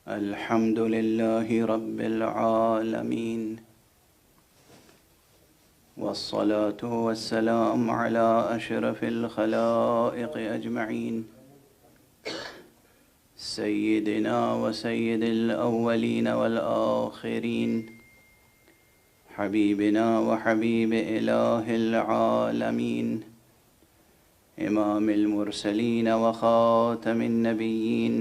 الحمد لله رب العالمين، والصلاة والسلام على أشرف الخلائق أجمعين، سيدنا وسيد الأولين والآخرين، حبيبنا وحبيب إله العالمين، إمام المرسلين وخاتم النبيين،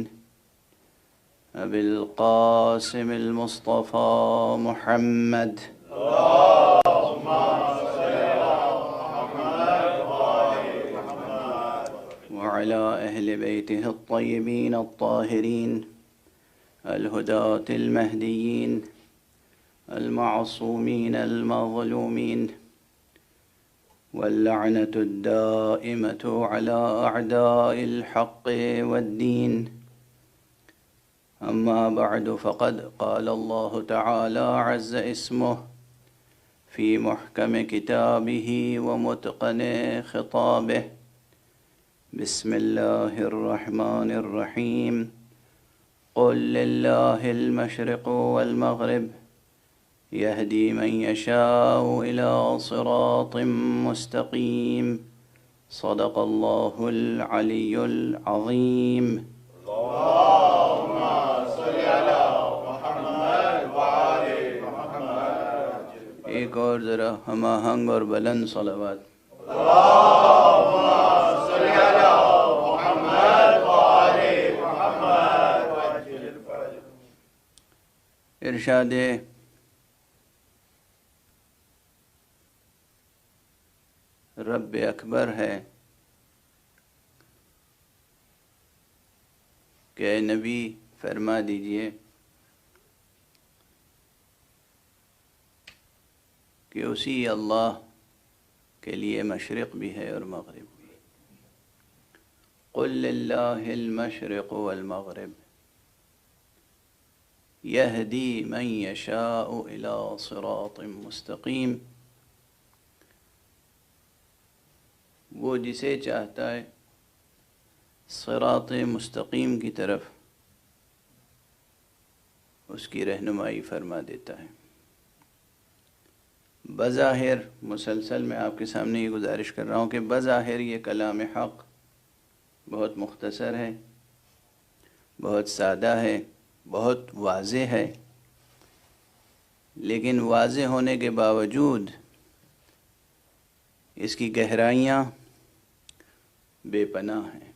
أبي القاسم المصطفى محمد، اللهم صل على محمد وعلى أهل بيته الطيبين الطاهرين الهداة المهديين المعصومين المظلومين، واللعنة الدائمة على أعداء الحق والدين. أما بعد، فقد قال الله تعالى عز اسمه في محكم كتابه ومتقن خطابه: بسم الله الرحمن الرحيم. قل لله المشرق والمغرب يهدي من يشاء إلى صراط مستقيم. صدق الله العلي العظيم. اللهم صل على محمد وعلى محمد. ایک اور ذرا ہم آہنگ اور بلند صلوات. اللهم صل على محمد وعلى محمد. ارشاد رب اکبر ہے کہ اے نبی فرما دیجئے کہ اسی اللہ کے لیے مشرق بھی ہے اور مغرب بھی. قل للہ المشرق والمغرب یہدی من یشاء الی صراط مستقیم. وہ جسے چاہتا ہے صراط مستقیم کی طرف اس کی رہنمائی فرما دیتا ہے. بظاہر مسلسل میں آپ کے سامنے یہ گزارش کر رہا ہوں کہ بظاہر یہ کلام حق بہت مختصر ہے، بہت سادہ ہے، بہت واضح ہے، لیکن واضح ہونے کے باوجود اس کی گہرائیاں بے پناہ ہیں.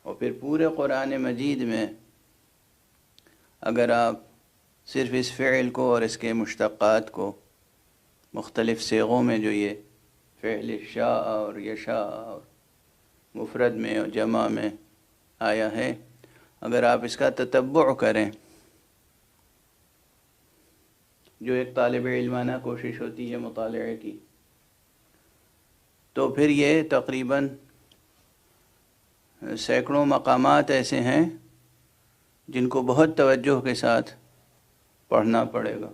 اور پھر پورے قرآن مجید میں اگر آپ صرف اس فعل کو اور اس کے مشتقات کو مختلف صیغوں میں، جو یہ فعل شاء اور یشاء اور مفرد میں اور جمع میں آیا ہے، اگر آپ اس کا تتبع کریں، جو ایک طالب علمانہ کوشش ہوتی ہے مطالعے کی، تو پھر یہ تقریباً سینکڑوں مقامات ایسے ہیں جن کو بہت توجہ کے ساتھ پڑھنا پڑے گا،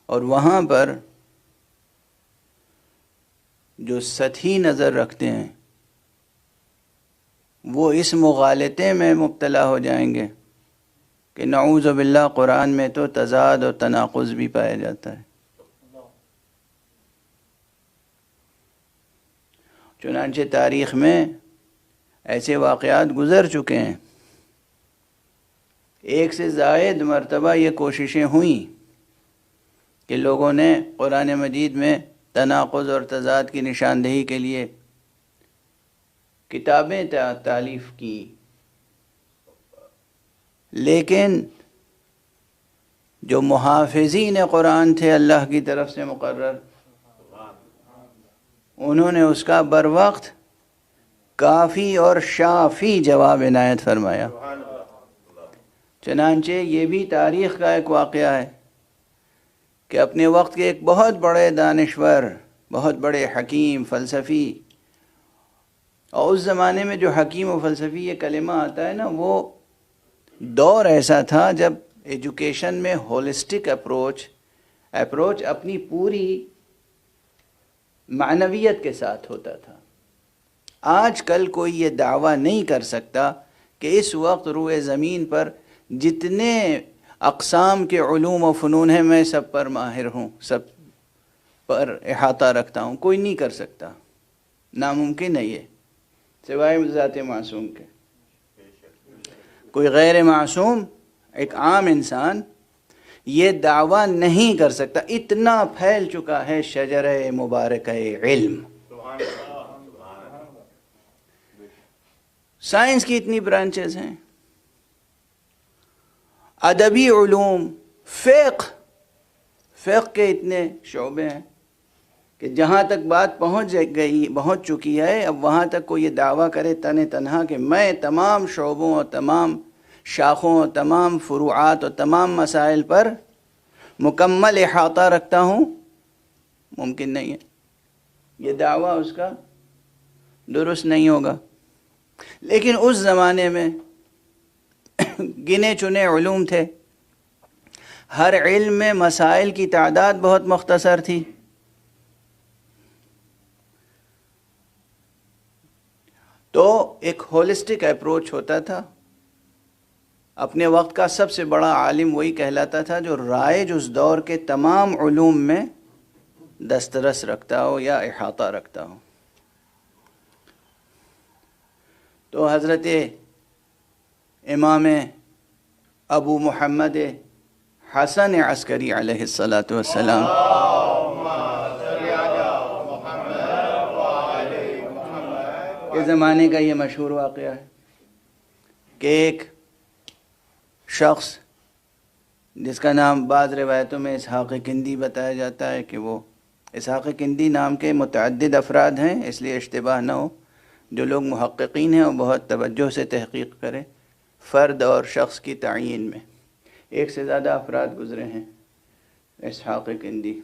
اور وہاں پر جو سطحی نظر رکھتے ہیں وہ اس مغالطے میں مبتلا ہو جائیں گے کہ نعوذ باللہ قرآن میں تو تضاد اور تناقض بھی پایا جاتا ہے. چنانچہ تاریخ میں ایسے واقعات گزر چکے ہیں. ایک سے زائد مرتبہ یہ کوششیں ہوئیں کہ لوگوں نے قرآن مجید میں تناقض اور تضاد کی نشاندہی کے لیے کتابیں تالیف کی، لیکن جو محافظین قرآن تھے اللہ کی طرف سے مقرر، انہوں نے اس کا بروقت کافی اور شافی جواب عنایت فرمایا. چنانچہ یہ بھی تاریخ کا ایک واقعہ ہے کہ اپنے وقت کے ایک بہت بڑے دانشور، بہت بڑے حکیم، فلسفی، اور اس زمانے میں جو حکیم و فلسفی یہ کلمہ آتا ہے نا، وہ دور ایسا تھا جب ایجوکیشن میں ہولسٹک اپروچ اپنی پوری معنویت کے ساتھ ہوتا تھا. آج کل کوئی یہ دعویٰ نہیں کر سکتا کہ اس وقت روئے زمین پر جتنے اقسام کے علوم و فنون ہیں میں سب پر ماہر ہوں، سب پر احاطہ رکھتا ہوں، کوئی نہیں کر سکتا، ناممکن ہے یہ سوائے ذات معصوم کے۔ کوئی غیر معصوم، ایک عام انسان یہ دعویٰ نہیں کر سکتا، اتنا پھیل چکا ہے شجرہ مبارکہ علم۔ سائنس کی اتنی برانچز ہیں، ادبی علوم، فقہ کے اتنے شعبے ہیں کہ جہاں تک بات پہنچ چکی ہے، اب وہاں تک کوئی یہ دعویٰ کرے تنہا کہ میں تمام شعبوں اور تمام شاخوں اور تمام فروعات اور تمام مسائل پر مکمل احاطہ رکھتا ہوں، ممکن نہیں ہے، یہ دعویٰ اس کا درست نہیں ہوگا۔ لیکن اس زمانے میں گنے چنے علوم تھے، ہر علم میں مسائل کی تعداد بہت مختصر تھی، تو ایک ہولسٹک اپروچ ہوتا تھا۔ اپنے وقت کا سب سے بڑا عالم وہی کہلاتا تھا جو رائج اس دور کے تمام علوم میں دسترس رکھتا ہو یا احاطہ رکھتا ہو۔ تو حضرت امام ابو محمد حسن عسکری علیہ الصلاۃ والسلام کے زمانے کا یہ مشہور واقعہ ہے کہ ایک شخص جس کا نام بعض روایتوں میں اسحاق کندی بتایا جاتا ہے کہ وہ اسحاق کندی نام کے متعدد افراد ہیں، اس لیے اشتباہ نہ ہو، جو لوگ محققین ہیں وہ بہت توجہ سے تحقیق کریں فرد اور شخص کی تعین میں۔ ایک سے زیادہ افراد گزرے ہیں اسحاق کندی۔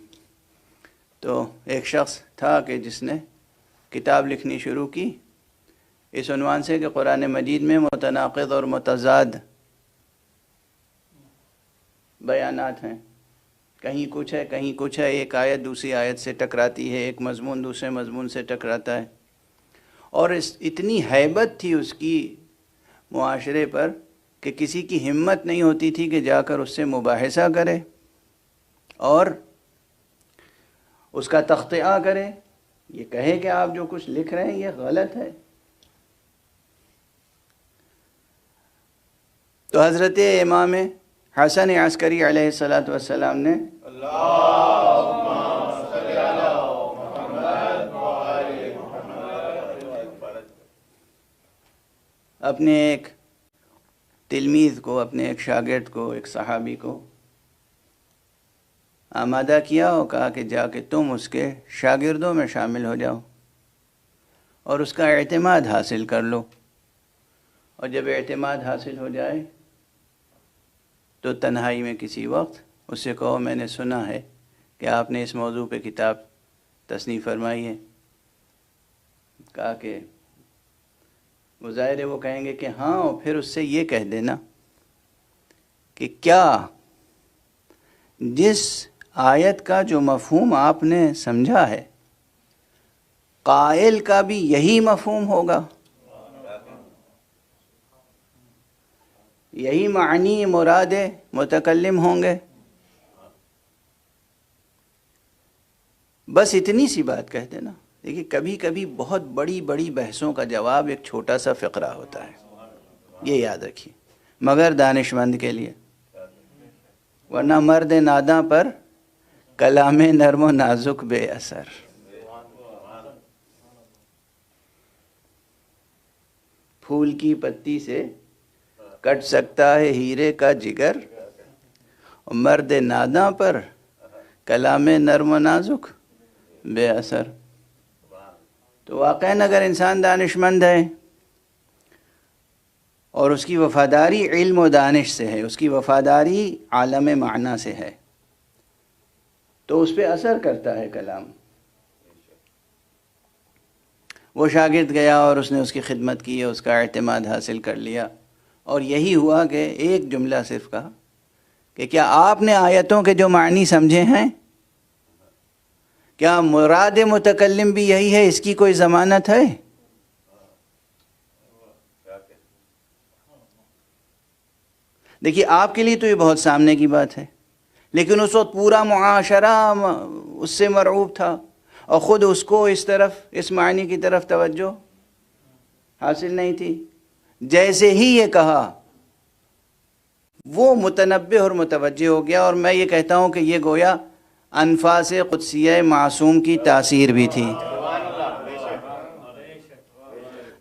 تو ایک شخص تھا کہ جس نے کتاب لکھنی شروع کی اس عنوان سے کہ قرآن مجید میں متناقض اور متضاد بیانات ہیں، کہیں کچھ ہے کہیں کچھ ہے، ایک آیت دوسری آیت سے ٹکراتی ہے، ایک مضمون دوسرے مضمون سے ٹکراتا ہے، اور اتنی ہیبت تھی اس کی معاشرے پر کہ کسی کی ہمت نہیں ہوتی تھی کہ جا کر اس سے مباحثہ کرے اور اس کا تخطئہ کرے، یہ کہے کہ آپ جو کچھ لکھ رہے ہیں یہ غلط ہے۔ تو حضرت امام حسن عسکری علیہ الصلاۃ والسلام نے اپنے ایک تلمیذ کو، اپنے ایک شاگرد کو، ایک صحابی کو آمادہ کیا اور کہا کہ جا کے تم اس کے شاگردوں میں شامل ہو جاؤ اور اس کا اعتماد حاصل کر لو، اور جب اعتماد حاصل ہو جائے تو تنہائی میں کسی وقت اس سے کہو میں نے سنا ہے کہ آپ نے اس موضوع پہ کتاب تصنیف فرمائی ہے۔ کہا کہ وہ ظاہر ہے وہ کہیں گے کہ ہاں، اور پھر اس سے یہ کہہ دینا کہ کیا جس آیت کا جو مفہوم آپ نے سمجھا ہے قائل کا بھی یہی مفہوم ہوگا، یہی معنی مراد متکلم ہوں گے؟ بس اتنی سی بات کہہ دینا۔ دیکھیے کبھی کبھی بہت بڑی بڑی بحثوں کا جواب ایک چھوٹا سا فقرہ ہوتا ہے، یہ یاد رکھیے، مگر دانش مند کے لیے، ورنہ مرد ناداں پر کلام نرم و نازک بے اثر۔ پھول کی پتی سے کٹ سکتا ہے ہیرے کا جگر، اور مرد ناداں پر کلام نرم و نازک بے اثر۔ تو واقعاً اگر انسان دانش مند ہے اور اس کی وفاداری علم و دانش سے ہے، اس کی وفاداری عالم معنی سے ہے، تو اس پہ اثر کرتا ہے کلام۔ وہ شاگرد گیا اور اس نے اس کی خدمت کی، اس کا اعتماد حاصل کر لیا، اور یہی ہوا کہ ایک جملہ صرف کہا کہ کیا آپ نے آیتوں کے جو معنی سمجھے ہیں، کیا مراد متکلم بھی یہی ہے؟ اس کی کوئی ضمانت ہے؟ دیکھیے آپ کے لیے تو یہ بہت سامنے کی بات ہے، لیکن اس وقت پورا معاشرہ اس سے مرعوب تھا، اور خود اس کو اس معنی کی طرف توجہ حاصل نہیں تھی۔ جیسے ہی یہ کہا وہ متنبہ اور متوجہ ہو گیا، اور میں یہ کہتا ہوں کہ یہ گویا انفاس قدسیہ معصوم کی تاثیر بھی تھی۔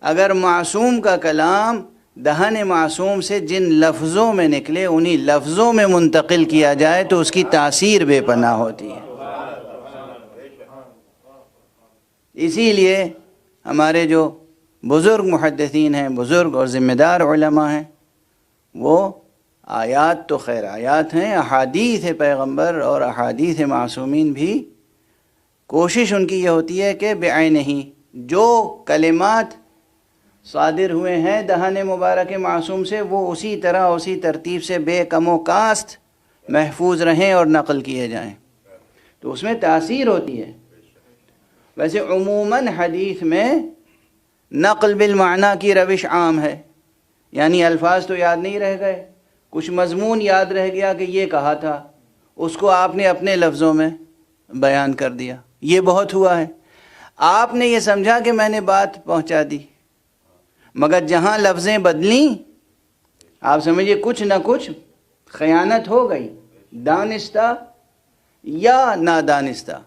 اگر معصوم کا کلام دہن معصوم سے جن لفظوں میں نکلے انہی لفظوں میں منتقل کیا جائے تو اس کی تاثیر بے پناہ ہوتی ہے۔ اسی لیے ہمارے جو بزرگ محدثین ہیں، بزرگ اور ذمہ دار علماء ہیں، وہ آیات تو خیر آیات ہیں، احادیث پیغمبر اور احادیث معصومین بھی کوشش ان کی یہ ہوتی ہے کہ بعینہ جو کلمات صادر ہوئے ہیں دہن مبارک معصوم سے وہ اسی طرح اسی ترتیب سے بے کم و کاست محفوظ رہیں اور نقل کیے جائیں، تو اس میں تاثیر ہوتی ہے۔ ویسے عموماً حدیث میں نقل بالمعنی کی روش عام ہے، یعنی الفاظ تو یاد نہیں رہ گئے، کچھ مضمون یاد رہ گیا کہ یہ کہا تھا، اس کو آپ نے اپنے لفظوں میں بیان کر دیا، یہ بہت ہوا ہے۔ آپ نے یہ سمجھا کہ میں نے بات پہنچا دی، مگر جہاں لفظیں بدلیں آپ سمجھیے کچھ نہ کچھ خیانت ہو گئی، دانستہ یا نادانستہ،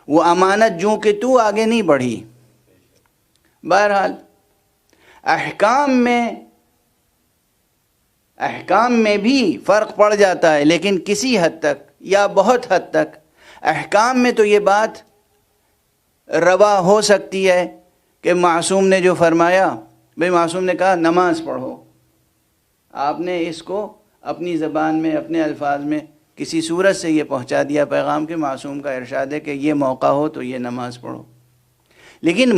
وہ امانت جوں کہ تو آگے نہیں بڑھی۔ بہرحال احکام میں بھی فرق پڑ جاتا ہے، لیکن کسی حد تک یا بہت حد تک احکام میں تو یہ بات روا ہو سکتی ہے کہ معصوم نے جو فرمایا، بھئی معصوم نے کہا نماز پڑھو، آپ نے اس کو اپنی زبان میں اپنے الفاظ میں کسی صورت سے یہ پہنچا دیا پیغام کہ معصوم کا ارشاد ہے کہ یہ موقع ہو تو یہ نماز پڑھو۔ لیکن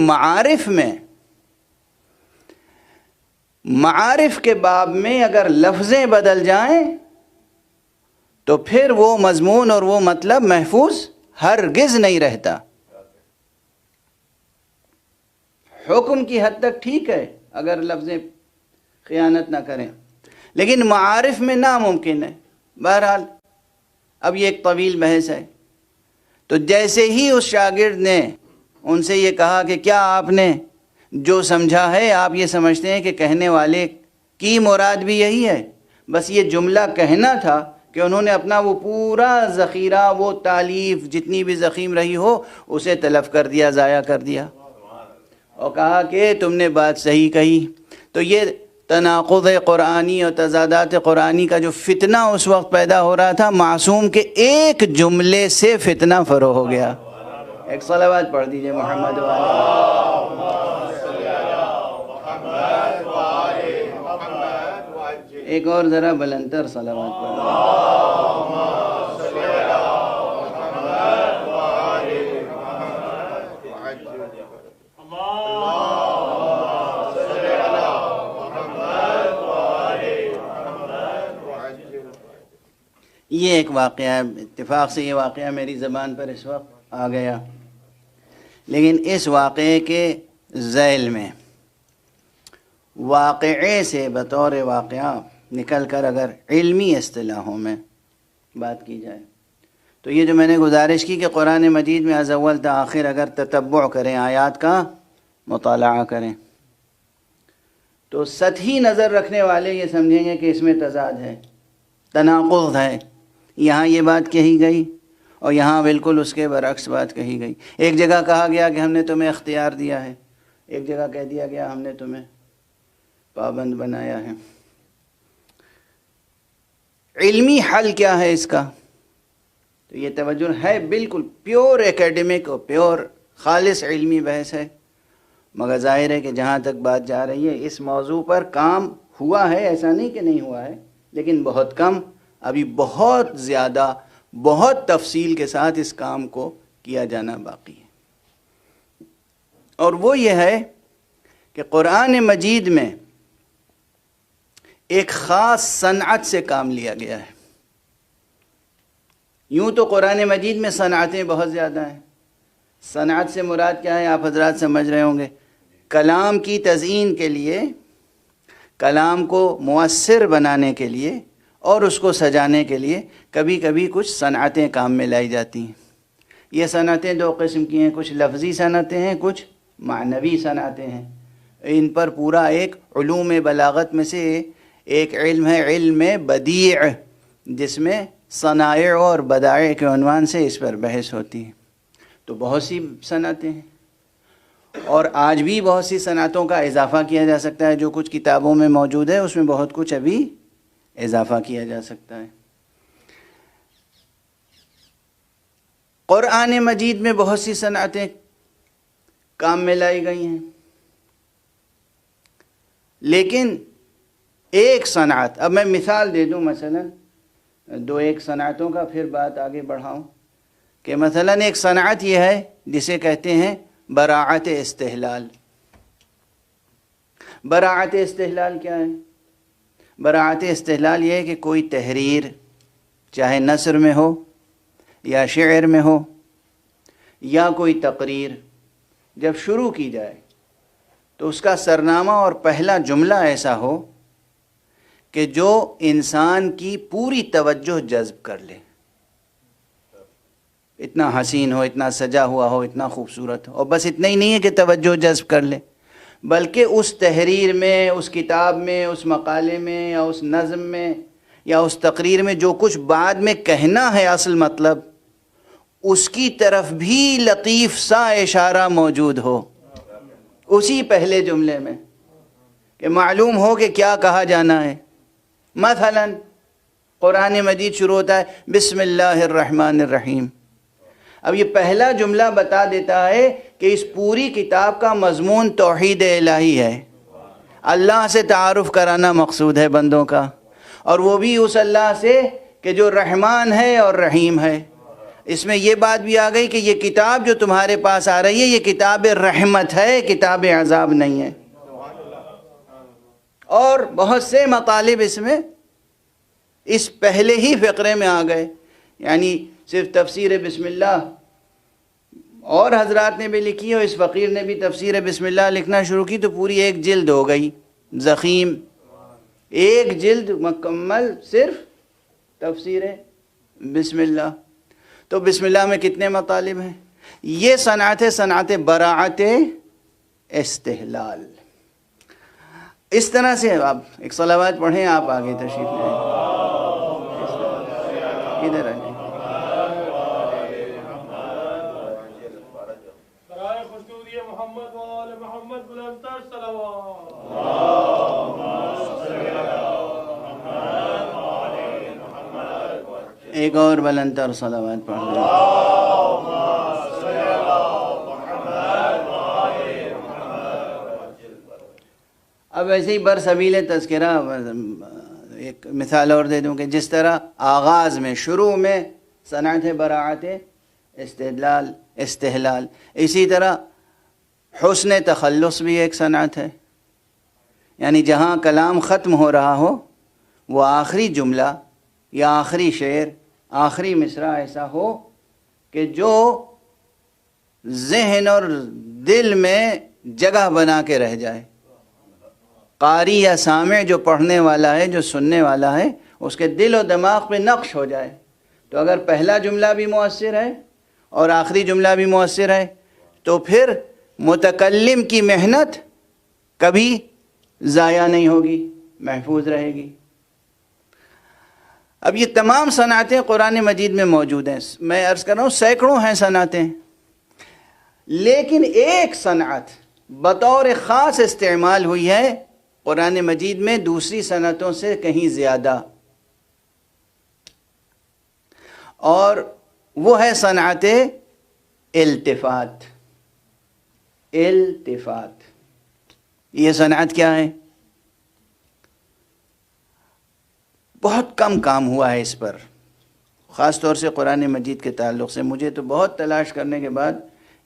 معارف کے باب میں اگر لفظیں بدل جائیں تو پھر وہ مضمون اور وہ مطلب محفوظ ہرگز نہیں رہتا۔ حکم کی حد تک ٹھیک ہے اگر لفظیں خیانت نہ کریں، لیکن معارف میں ناممکن ہے۔ بہرحال اب یہ ایک طویل بحث ہے، تو جیسے ہی اس شاگرد نے ان سے یہ کہا کہ کیا آپ نے جو سمجھا ہے آپ یہ سمجھتے ہیں کہ کہنے والے کی مراد بھی یہی ہے، بس یہ جملہ کہنا تھا کہ انہوں نے اپنا وہ پورا ذخیرہ، وہ تالیف جتنی بھی ضخیم رہی ہو اسے تلف کر دیا، ضائع کر دیا، اور کہا کہ تم نے بات صحیح کہی۔ تو یہ تناقض قرآنی اور تضادات قرآنی کا جو فتنہ اس وقت پیدا ہو رہا تھا، معصوم کے ایک جملے سے فتنہ فروغ ہو گیا۔ ایک صلوات پڑھ دیجئے محمد ایک اور ذرا بلندر صلوات پڑھ۔ یہ ایک واقعہ ہے، اتفاق سے یہ واقعہ میری زبان پر اس وقت آ گیا، لیکن اس واقعے کے ذیل میں واقعے سے بطور واقعہ نکل کر اگر علمی اصطلاحوں میں بات کی جائے تو یہ جو میں نے گزارش کی کہ قرآن مجید میں از اول تا آخر اگر تتبع کریں، آیات کا مطالعہ کریں، تو سطحی نظر رکھنے والے یہ سمجھیں گے کہ اس میں تضاد ہے، تناقض ہے، یہاں یہ بات کہی گئی اور یہاں بالکل اس کے برعکس بات کہی گئی۔ ایک جگہ کہا گیا کہ ہم نے تمہیں اختیار دیا ہے، ایک جگہ کہہ دیا گیا ہم نے تمہیں پابند بنایا ہے۔ علمی حل کیا ہے اس کا؟ تو یہ توجہ ہے، بالکل پیور ایکیڈمک اور پیور خالص علمی بحث ہے، مگر ظاہر ہے کہ جہاں تک بات جا رہی ہے اس موضوع پر کام ہوا ہے، ایسا نہیں کہ نہیں ہوا ہے، لیکن بہت کم، ابھی بہت زیادہ بہت تفصیل کے ساتھ اس کام کو کیا جانا باقی ہے۔ اور وہ یہ ہے کہ قرآن مجید میں ایک خاص صنعت سے کام لیا گیا ہے۔ یوں تو قرآن مجید میں صنعتیں بہت زیادہ ہیں، صنعت سے مراد کیا ہے آپ حضرات سمجھ رہے ہوں گے، کلام کی تزئین کے لیے کلام کو مؤثر بنانے کے لیے اور اس کو سجانے کے لیے کبھی کبھی کچھ صنعتیں کام میں لائی جاتی ہیں. یہ صنعتیں دو قسم کی ہیں، کچھ لفظی صنعتیں ہیں، کچھ معنوی صنعتیں ہیں. ان پر پورا ایک علوم بلاغت میں سے ایک علم ہے، علم بدیع، جس میں صنائع اور بدائع کے عنوان سے اس پر بحث ہوتی ہے. تو بہت سی صنعتیں ہیں، اور آج بھی بہت سی صنعتوں کا اضافہ کیا جا سکتا ہے. جو کچھ کتابوں میں موجود ہے اس میں بہت کچھ ابھی اضافہ کیا جا سکتا ہے. قرآن مجید میں بہت سی صنعتیں کام میں لائی گئی ہیں، لیکن ایک صنعت، اب میں مثال دے دوں مثلا دو ایک صنعتوں کا، پھر بات آگے بڑھاؤں. کہ مثلا ایک صنعت یہ ہے جسے کہتے ہیں براعت استحلال. براعت استحلال کیا ہے؟ براعت استحلال یہ ہے کہ کوئی تحریر، چاہے نثر میں ہو یا شعر میں ہو یا کوئی تقریر، جب شروع کی جائے تو اس کا سرنامہ اور پہلا جملہ ایسا ہو کہ جو انسان کی پوری توجہ جذب کر لے. اتنا حسین ہو، اتنا سجا ہوا ہو، اتنا خوبصورت ہو، اور بس اتنا ہی نہیں ہے کہ توجہ جذب کر لے، بلکہ اس تحریر میں، اس کتاب میں، اس مقالے میں یا اس نظم میں یا اس تقریر میں جو کچھ بعد میں کہنا ہے اصل مطلب، اس کی طرف بھی لطیف سا اشارہ موجود ہو اسی پہلے جملے میں، کہ معلوم ہو کہ کیا کہا جانا ہے. مثلا قرآن مجید شروع ہوتا ہے بسم اللہ الرحمن الرحیم. اب یہ پہلا جملہ بتا دیتا ہے کہ اس پوری کتاب کا مضمون توحید الہی ہے. اللہ سے تعارف کرانا مقصود ہے بندوں کا، اور وہ بھی اس اللہ سے کہ جو رحمان ہے اور رحیم ہے. اس میں یہ بات بھی آ گئی کہ یہ کتاب جو تمہارے پاس آ رہی ہے یہ کتاب رحمت ہے، کتاب عذاب نہیں ہے. اور بہت سے مطالب اس میں اس پہلے ہی فقرے میں آ گئے. یعنی صرف تفسیر بسم اللہ اور حضرات نے بھی لکھی، اور اس فقیر نے بھی تفسیر بسم اللہ لکھنا شروع کی تو پوری ایک جلد ہو گئی ضخیم، ایک جلد مکمل صرف تفسیر بسم اللہ. تو بسم اللہ میں کتنے مطالب ہیں؟ یہ صنعت ہے، صنعت براعت استحلال. اس طرح سے آپ ایک صلوات پڑھیں، آپ آگے تشریف لیں. ادھر آئیں. ایک اور بلندتر صلوات پڑھ لیں. اب ایسے ہی برسبیل تذکرہ ایک مثال اور دے دوں کہ جس طرح آغاز میں، شروع میں صنعت براعت استحلال، اسی طرح حسن تخلص بھی ایک صنعت ہے. یعنی جہاں کلام ختم ہو رہا ہو وہ آخری جملہ یا آخری شعر، آخری مصرع ایسا ہو کہ جو ذہن اور دل میں جگہ بنا کے رہ جائے. قاری یا سامع جو پڑھنے والا ہے، جو سننے والا ہے، اس کے دل و دماغ پہ نقش ہو جائے. تو اگر پہلا جملہ بھی مؤثر ہے اور آخری جملہ بھی مؤثر ہے تو پھر متکلم کی محنت کبھی ضائع نہیں ہوگی، محفوظ رہے گی. اب یہ تمام صنعتیں قرآن مجید میں موجود ہیں. میں عرض کر رہا ہوں سینکڑوں ہیں صنعتیں، لیکن ایک صنعت بطور خاص استعمال ہوئی ہے قرآن مجید میں دوسری صنعتوں سے کہیں زیادہ، اور وہ ہے صنعت التفات. التفات یہ صنعت کیا ہے؟ بہت کم کام ہوا ہے اس پر، خاص طور سے قرآن مجید کے تعلق سے. مجھے تو بہت تلاش کرنے کے بعد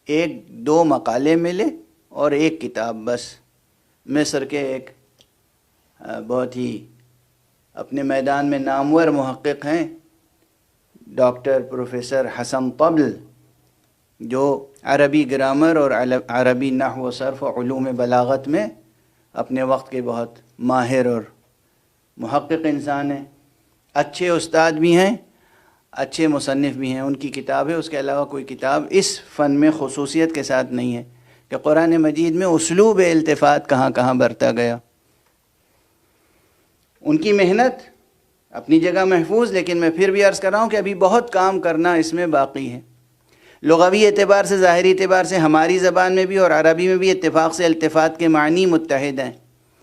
ایک دو مقالے ملے اور ایک کتاب بس. مصر کے ایک بہت ہی اپنے میدان میں نامور محقق ہیں ڈاکٹر پروفیسر حسن طبل، جو عربی گرامر اور عربی نحو و صرف و علوم بلاغت میں اپنے وقت کے بہت ماہر اور محقق انسان ہیں، اچھے استاد بھی ہیں، اچھے مصنف بھی ہیں. ان کی کتاب ہے، اس کے علاوہ کوئی کتاب اس فن میں خصوصیت کے ساتھ نہیں ہے کہ قرآن مجید میں اسلوب التفات کہاں کہاں برتا گیا. ان کی محنت اپنی جگہ محفوظ، لیکن میں پھر بھی عرض کر رہا ہوں کہ ابھی بہت کام کرنا اس میں باقی ہے. لغوی اعتبار سے، ظاہری اعتبار سے ہماری زبان میں بھی اور عربی میں بھی اتفاق سے التفات کے معنی متحد ہیں.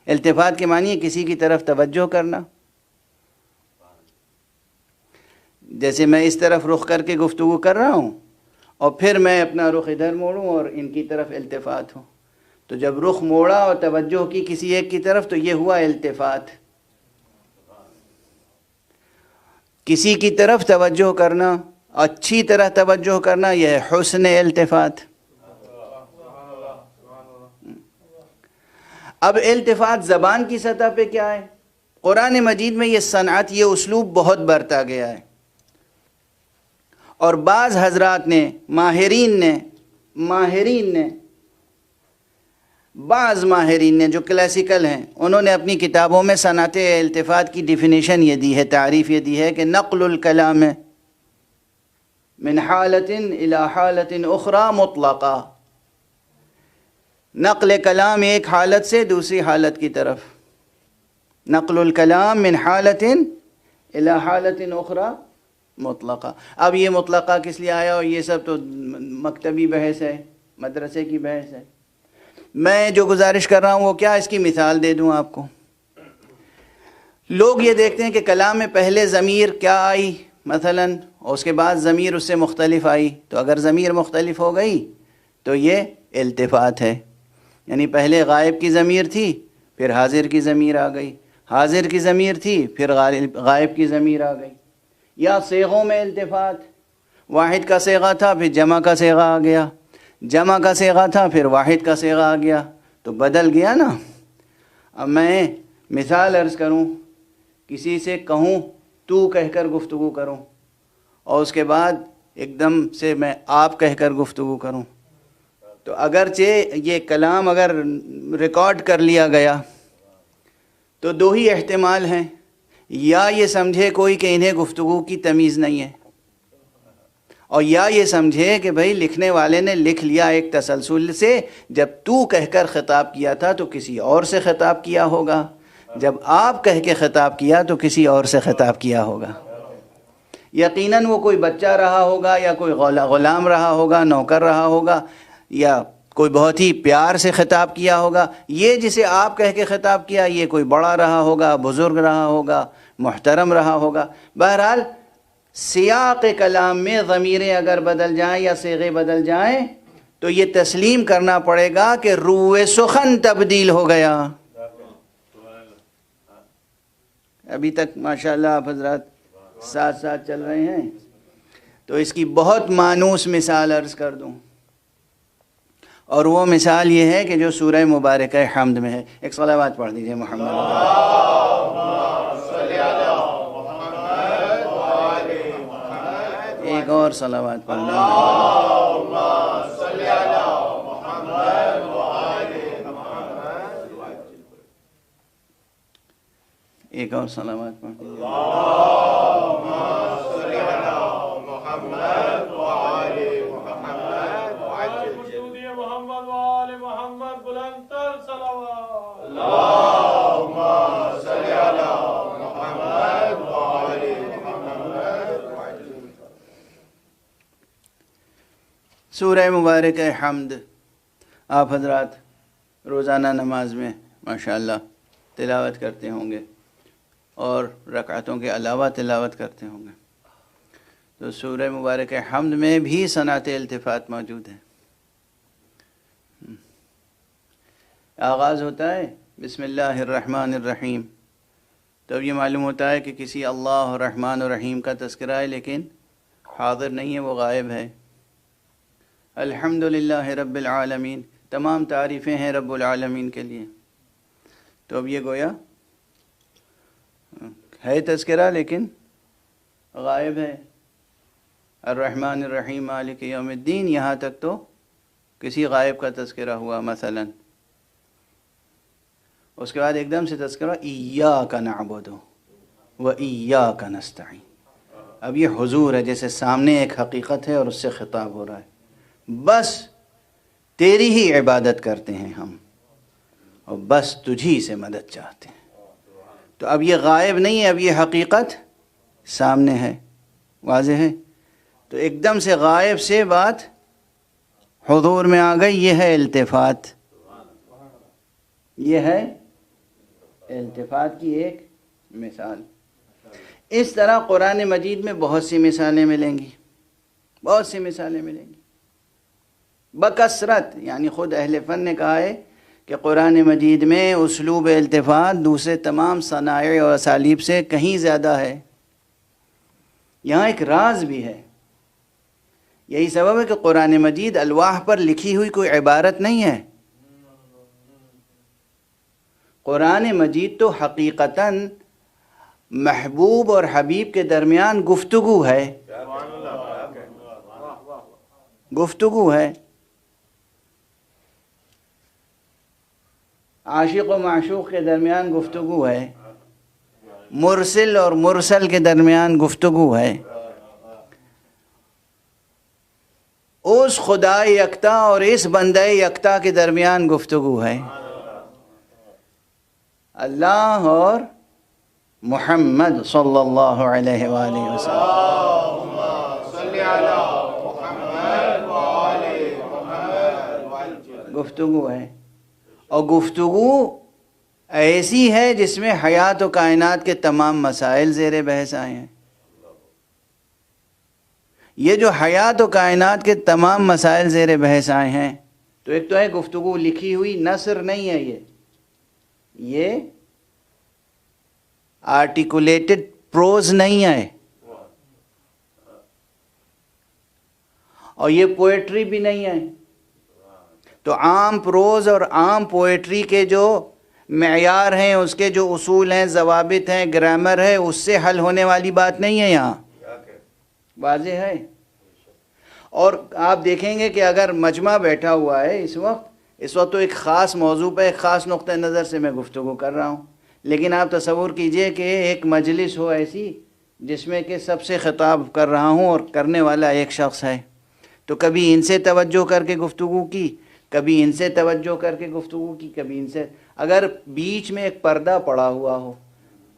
التفات کے معنی ہے کسی کی طرف توجہ کرنا. جیسے میں اس طرف رخ کر کے گفتگو کر رہا ہوں اور پھر میں اپنا رخ ادھر موڑوں اور ان کی طرف التفات ہو، تو جب رخ موڑا اور توجہ کی کسی ایک کی طرف تو یہ ہوا التفات. کسی کی طرف توجہ کرنا، اچھی طرح توجہ کرنا، یہ ہے حسن التفات. اب التفات زبان کی سطح پہ کیا ہے؟ قرآن مجید میں یہ صنعت، یہ اسلوب بہت برتا گیا ہے، اور بعض حضرات نے، ماہرین نے بعض ماہرین نے جو کلاسیکل ہیں، انہوں نے اپنی کتابوں میں صنعت التفات کی ڈیفینیشن یہ دی ہے، تعریف یہ دی ہے کہ نقل الکلام من حالت الى حالت اخرى مطلقا. نقل کلام ایک حالت سے دوسری حالت کی طرف. نقل الکلام من حالت الى حالت اخرى مطلقہ. اب یہ مطلقہ کس لیے آیا؟ اور یہ سب تو مکتبی بحث ہے، مدرسے کی بحث ہے. میں جو گزارش کر رہا ہوں وہ کیا، اس کی مثال دے دوں آپ کو. لوگ یہ دیکھتے ہیں کہ کلام میں پہلے ضمیر کیا آئی مثلا، اور اس کے بعد ضمیر اس سے مختلف آئی، تو اگر ضمیر مختلف ہو گئی تو یہ التفات ہے. یعنی پہلے غائب کی ضمیر تھی، پھر حاضر کی ضمیر آ گئی، حاضر کی ضمیر تھی، پھر غائب کی ضمیر آ گئی. یا صیغوں میں التفات، واحد کا صیغہ تھا پھر جمع کا صیغہ آ گیا، جمع کا صیغہ تھا پھر واحد کا صیغہ آ گیا، تو بدل گیا نا. اب میں مثال عرض کروں، کسی سے کہوں تو کہہ کر گفتگو کروں، اور اس کے بعد ایک دم سے میں آپ کہہ کر گفتگو کروں، تو اگرچہ یہ کلام اگر ریکارڈ کر لیا گیا تو دو ہی احتمال ہیں، یا یہ سمجھے کوئی کہ انہیں گفتگو کی تمیز نہیں ہے، اور یا یہ سمجھے کہ بھئی لکھنے والے نے لکھ لیا ایک تسلسل سے، جب تو کہہ کر خطاب کیا تھا تو کسی اور سے خطاب کیا ہوگا، جب آپ کہہ کے خطاب کیا تو کسی اور سے خطاب کیا ہوگا. یقیناً وہ کوئی بچہ رہا ہوگا، یا کوئی غلام رہا ہوگا، نوکر رہا ہوگا، یا کوئی بہت ہی پیار سے خطاب کیا ہوگا. یہ جسے آپ کہہ کے خطاب کیا یہ کوئی بڑا رہا ہوگا، بزرگ رہا ہوگا، محترم رہا ہوگا. بہرحال سیاق کلام میں ضمیریں اگر بدل جائیں یا صیغے بدل جائیں تو یہ تسلیم کرنا پڑے گا کہ روح سخن تبدیل ہو گیا. ابھی تک ماشاءاللہ آپ حضرات ساتھ ساتھ چل رہے ہیں، تو اس کی بہت مانوس مثال عرض کر دوں، اور وہ مثال یہ ہے کہ جو سورہ مبارکہ حمد میں ہے. ایک صلوات پڑھ دیجئے محمد. ایک اور صلوات پڑھنا. ایک اور صلوات پڑھ دیجئے. سورہ مبارکہ حمد آپ حضرات روزانہ نماز میں ماشاءاللہ تلاوت کرتے ہوں گے، اور رکعتوں کے علاوہ تلاوت کرتے ہوں گے. تو سورہ مبارکہ حمد میں بھی صنعت التفات موجود ہے. آغاز ہوتا ہے بسم اللہ الرحمن الرحیم، تو اب یہ معلوم ہوتا ہے کہ کسی اللہ الرحمن الرحیم کا تذکرہ ہے، لیکن حاضر نہیں ہے، وہ غائب ہے. الحمدللہ رب العالمین، تمام تعریفیں ہیں رب العالمین کے لیے. تو اب یہ گویا ہے تذکرہ لیکن غائب ہے. الرحمن الرحیم مالک یوم الدین، یہاں تک تو کسی غائب کا تذکرہ ہوا مثلا. اس کے بعد ایک دم سے تذکرہ ایاک نعبد و ایاک نستعین. اب یہ حضور ہے، جیسے سامنے ایک حقیقت ہے اور اس سے خطاب ہو رہا ہے، بس تیری ہی عبادت کرتے ہیں ہم، اور بس تجھی سے مدد چاہتے ہیں. تو اب یہ غائب نہیں ہے، اب یہ حقیقت سامنے ہے، واضح ہے. تو ایک دم سے غائب سے بات حضور میں آ گئی. یہ ہے التفات، یہ ہے التفات کی ایک مثال. اس طرح قرآن مجید میں بہت سی مثالیں ملیں گی، بہت سی مثالیں ملیں گی بکثرت. یعنی خود اہل فن نے کہا ہے کہ قرآن مجید میں اسلوب التفات دوسرے تمام صنائع اور اسالیب سے کہیں زیادہ ہے. یہاں ایک راز بھی ہے. یہی سبب ہے کہ قرآن مجید الواح پر لکھی ہوئی کوئی عبارت نہیں ہے. قرآن مجید تو حقیقتاً محبوب اور حبیب کے درمیان گفتگو ہے، گفتگو ہے. عاشق و معشوق کے درمیان گفتگو ہے، مرسل اور مرسل کے درمیان گفتگو ہے. اس خدا یکتا اور اس بندہ یکتا کے درمیان گفتگو ہے. اللہ اور محمد صلی اللہ علیہ وآلہ وسلم، گفتگو ہے. اور گفتگو ایسی ہے جس میں حیات و کائنات کے تمام مسائل زیر بحث آئے ہیں. یہ جو حیات و کائنات کے تمام مسائل زیر بحث آئے ہیں، تو ایک تو ہے گفتگو لکھی ہوئی، نثر نہیں ہے، یہ آرٹیکولیٹڈ پروز نہیں ہے، اور یہ پوئٹری بھی نہیں ہے. تو عام پروز اور عام پوئٹری کے جو معیار ہیں، اس کے جو اصول ہیں، ضوابط ہیں، گرامر ہے، اس سے حل ہونے والی بات نہیں ہے یہاں، واضح ہے. اور آپ دیکھیں گے کہ اگر مجمع بیٹھا ہوا ہے اس وقت تو ایک خاص موضوع پہ ایک خاص نقطہ نظر سے میں گفتگو کر رہا ہوں. لیکن آپ تصور کیجئے کہ ایک مجلس ہو ایسی جس میں کہ سب سے خطاب کر رہا ہوں اور کرنے والا ایک شخص ہے. تو کبھی ان سے توجہ کر کے گفتگو کی، کبھی ان سے توجہ کر کے گفتگو کی، کبھی ان سے. اگر بیچ میں ایک پردہ پڑا ہوا ہو،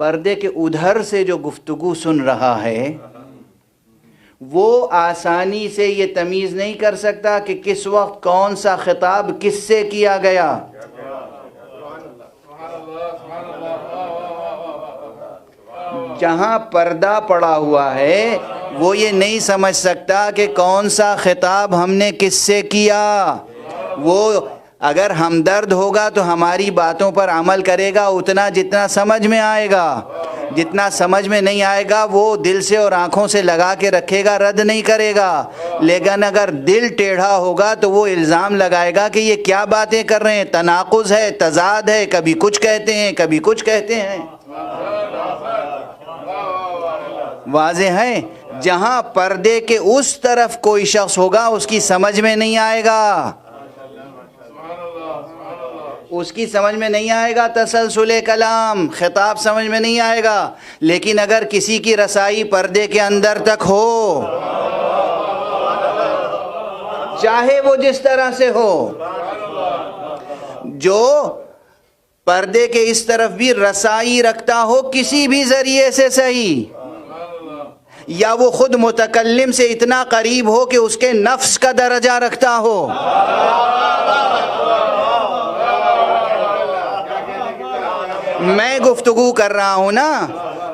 پردے کے ادھر سے جو گفتگو سن رہا ہے وہ آسانی سے یہ تمیز نہیں کر سکتا کہ کس وقت کون سا خطاب کس سے کیا گیا. جہاں پردہ پڑا ہوا ہے وہ یہ نہیں سمجھ سکتا کہ کون سا خطاب ہم نے کس سے کیا. وہ اگر ہمدرد ہوگا تو ہماری باتوں پر عمل کرے گا اتنا جتنا سمجھ میں آئے گا. جتنا سمجھ میں نہیں آئے گا وہ دل سے اور آنکھوں سے لگا کے رکھے گا، رد نہیں کرے گا. لیکن اگر دل ٹیڑھا ہوگا تو وہ الزام لگائے گا کہ یہ کیا باتیں کر رہے ہیں، تناقض ہے، تضاد ہے، کبھی کچھ کہتے ہیں کبھی کچھ کہتے ہیں. واضح ہے. جہاں پردے کے اس طرف کوئی شخص ہوگا اس کی سمجھ میں نہیں آئے گا، اس کی سمجھ میں نہیں آئے گا تسلسل کلام، خطاب سمجھ میں نہیں آئے گا. لیکن اگر کسی کی رسائی پردے کے اندر تک ہو، چاہے وہ جس طرح سے ہو، جو پردے کے اس طرف بھی رسائی رکھتا ہو کسی بھی ذریعے سے صحیح، یا وہ خود متکلم سے اتنا قریب ہو کہ اس کے نفس کا درجہ رکھتا ہو، میں گفتگو کر رہا ہوں نا،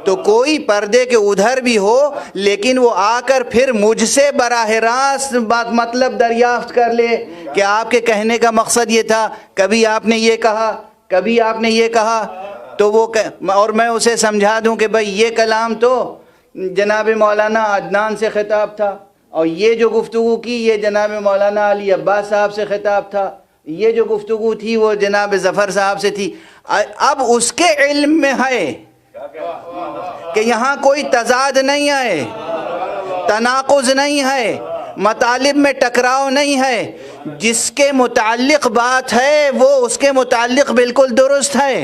تو کوئی پردے کے ادھر بھی ہو لیکن وہ آ کر پھر مجھ سے براہ راست بات مطلب دریافت کر لے کہ آپ کے کہنے کا مقصد یہ تھا، کبھی آپ نے یہ کہا، کبھی آپ نے یہ کہا، تو وہ اور میں اسے سمجھا دوں کہ بھئی یہ کلام تو جناب مولانا عدنان سے خطاب تھا، اور یہ جو گفتگو کی یہ جناب مولانا علی عباس صاحب سے خطاب تھا، یہ جو گفتگو تھی وہ جناب ظفر صاحب سے تھی. اب اس کے علم میں ہے کہ یہاں کوئی تضاد نہیں ہے، تناقض نہیں ہے، مطالب میں ٹکراؤ نہیں ہے، جس کے متعلق بات ہے وہ اس کے متعلق بالکل درست ہے۔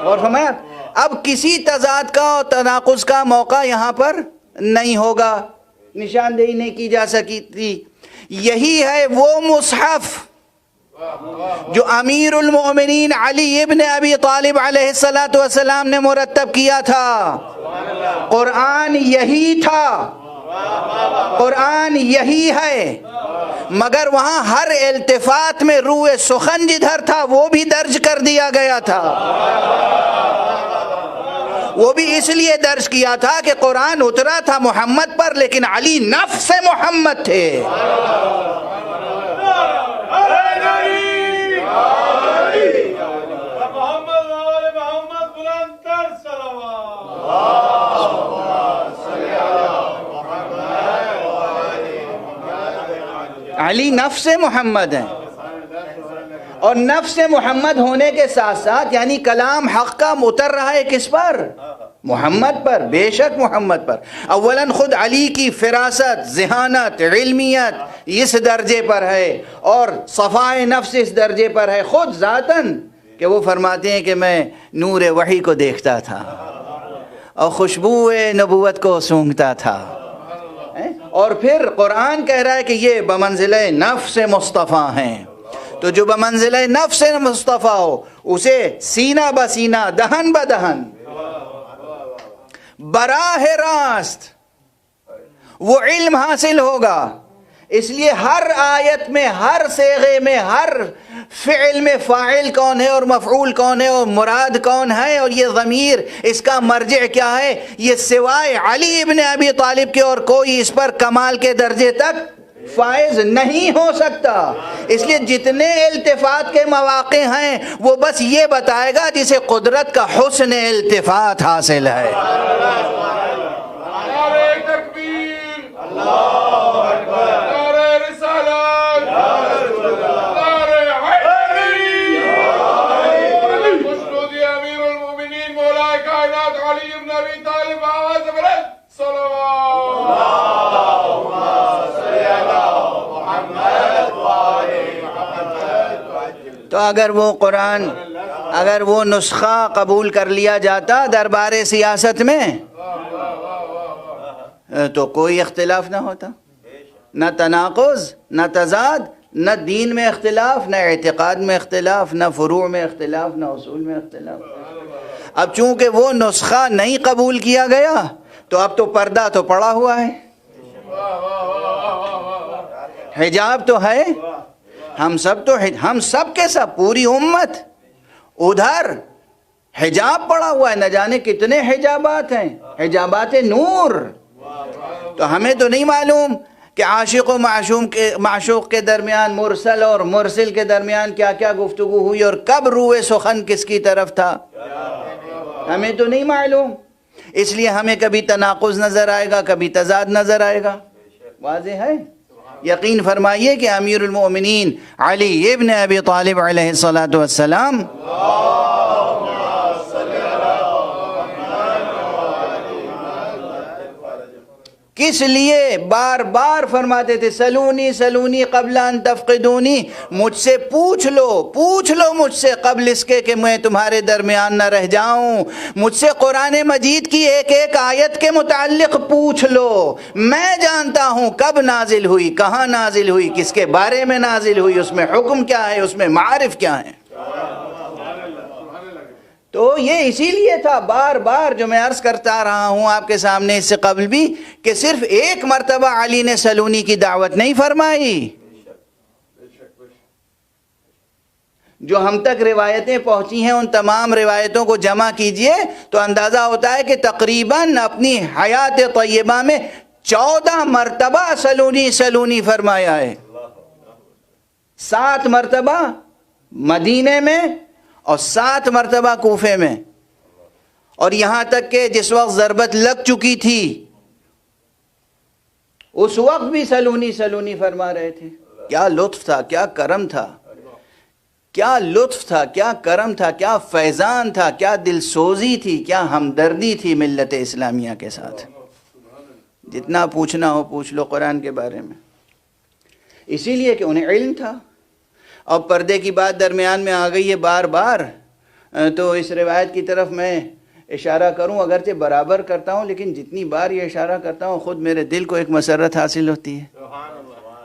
اور فرمایا اب کسی تضاد کا اور تناقض کا موقع یہاں پر نہیں ہوگا، نشاندہی نہیں کی جا سکی تھی۔ یہی ہے وہ مصحف جو امیر المؤمنین علی ابن ابی طالب علیہ السلام نے مرتب کیا تھا۔ قرآن یہی تھا، قرآن یہی ہے، مگر وہاں ہر التفات میں روح سخن جدھر تھا وہ بھی درج کر دیا گیا تھا۔ وہ بھی اس لیے درج کیا تھا کہ قرآن اترا تھا محمد پر، لیکن علی نفس محمد تھے۔ علی نفس محمد ہیں، اور نفس محمد ہونے کے ساتھ ساتھ یعنی کلام حق کا اتر رہا ہے کس پر؟ محمد پر، بے شک محمد پر۔ اولاً خود علی کی فراست، ذہانت، علمیت اس درجے پر ہے، اور صفائے نفس اس درجے پر ہے خود ذاتاً، کہ وہ فرماتے ہیں کہ میں نور وحی کو دیکھتا تھا اور خوشبو نبوت کو سونگھتا تھا۔ اور پھر قرآن کہہ رہا ہے کہ یہ بمنزلہ نفس مصطفیٰ ہیں، تو جو بمنزلہ نفس مصطفیٰ ہو اسے سینہ بسینہ، دہن بدہن، براہ راست وہ علم حاصل ہوگا۔ اس لیے ہر آیت میں، ہر صیغے میں، ہر فعل میں فاعل کون ہے اور مفعول کون ہے اور مراد کون ہے اور یہ ضمیر اس کا مرجع کیا ہے، یہ سوائے علی ابن ابی طالب کے اور کوئی اس پر کمال کے درجے تک فائز نہیں ہو سکتا۔ اس لیے جتنے التفات کے مواقع ہیں وہ بس یہ بتائے گا جسے قدرت کا حسن التفات حاصل ہے۔ تو اگر وہ قرآن، اگر وہ نسخہ قبول کر لیا جاتا دربار سیاست میں تو کوئی اختلاف نہ ہوتا، نہ تناقض، نہ تضاد، نہ دین میں اختلاف، نہ اعتقاد میں اختلاف، نہ فروع میں اختلاف، نہ اصول میں اختلاف۔ اب چونکہ وہ نسخہ نہیں قبول کیا گیا تو اب تو پردہ تو پڑا ہوا ہے، حجاب تو ہے، ہم سب کے سب پوری امت ادھر حجاب پڑا ہوا ہے، نہ جانے کتنے حجابات ہیں، حجابات نور۔ تو ہمیں تو نہیں معلوم کہ عاشق و معشوق کے درمیان، مرسل اور مرسل کے درمیان کیا کیا گفتگو ہوئی اور کب روح سخن کس کی طرف تھا، ہمیں تو نہیں معلوم۔ اس لیے ہمیں کبھی تناقض نظر آئے گا، کبھی تضاد نظر آئے گا۔ واضح ہے؟ یقین فرمائیے کہ امیر المؤمنین علی ابن ابی طالب علیہ السلام کس لیے بار بار فرماتے تھے سلونی سلونی قبل ان تفقدونی، مجھ سے پوچھ لو مجھ سے قبل اس کے کہ میں تمہارے درمیان نہ رہ جاؤں، مجھ سے قرآن مجید کی ایک ایک آیت کے متعلق پوچھ لو، میں جانتا ہوں کب نازل ہوئی، کہاں نازل ہوئی، کس کے بارے میں نازل ہوئی، اس میں حکم کیا ہے، اس میں معارف کیا ہیں۔ تو یہ اسی لیے تھا بار بار جو میں عرض کرتا رہا ہوں آپ کے سامنے اس سے قبل بھی، کہ صرف ایک مرتبہ علی نے سلونی کی دعوت نہیں فرمائی۔ جو ہم تک روایتیں پہنچی ہیں ان تمام روایتوں کو جمع کیجئے تو اندازہ ہوتا ہے کہ تقریباً اپنی حیات طیبہ میں 14 مرتبہ سلونی فرمایا ہے، 7 مرتبہ مدینے میں اور 7 مرتبہ کوفے میں، اور یہاں تک کہ جس وقت ضربت لگ چکی تھی اس وقت بھی سلونی فرما رہے تھے۔ کیا لطف تھا، کیا کرم تھا، کیا لطف تھا، کیا کرم تھا، کیا فیضان تھا، کیا دل سوزی تھی، کیا ہمدردی تھی ملت اسلامیہ کے ساتھ۔ جتنا پوچھنا ہو پوچھ لو قرآن کے بارے میں. اسی لیے کہ انہیں علم تھا. اب پردے کی بات درمیان میں آ گئی ہے بار بار، تو اس روایت کی طرف میں اشارہ کروں، اگرچہ برابر کرتا ہوں لیکن جتنی بار یہ اشارہ کرتا ہوں خود میرے دل کو ایک مسرت حاصل ہوتی ہے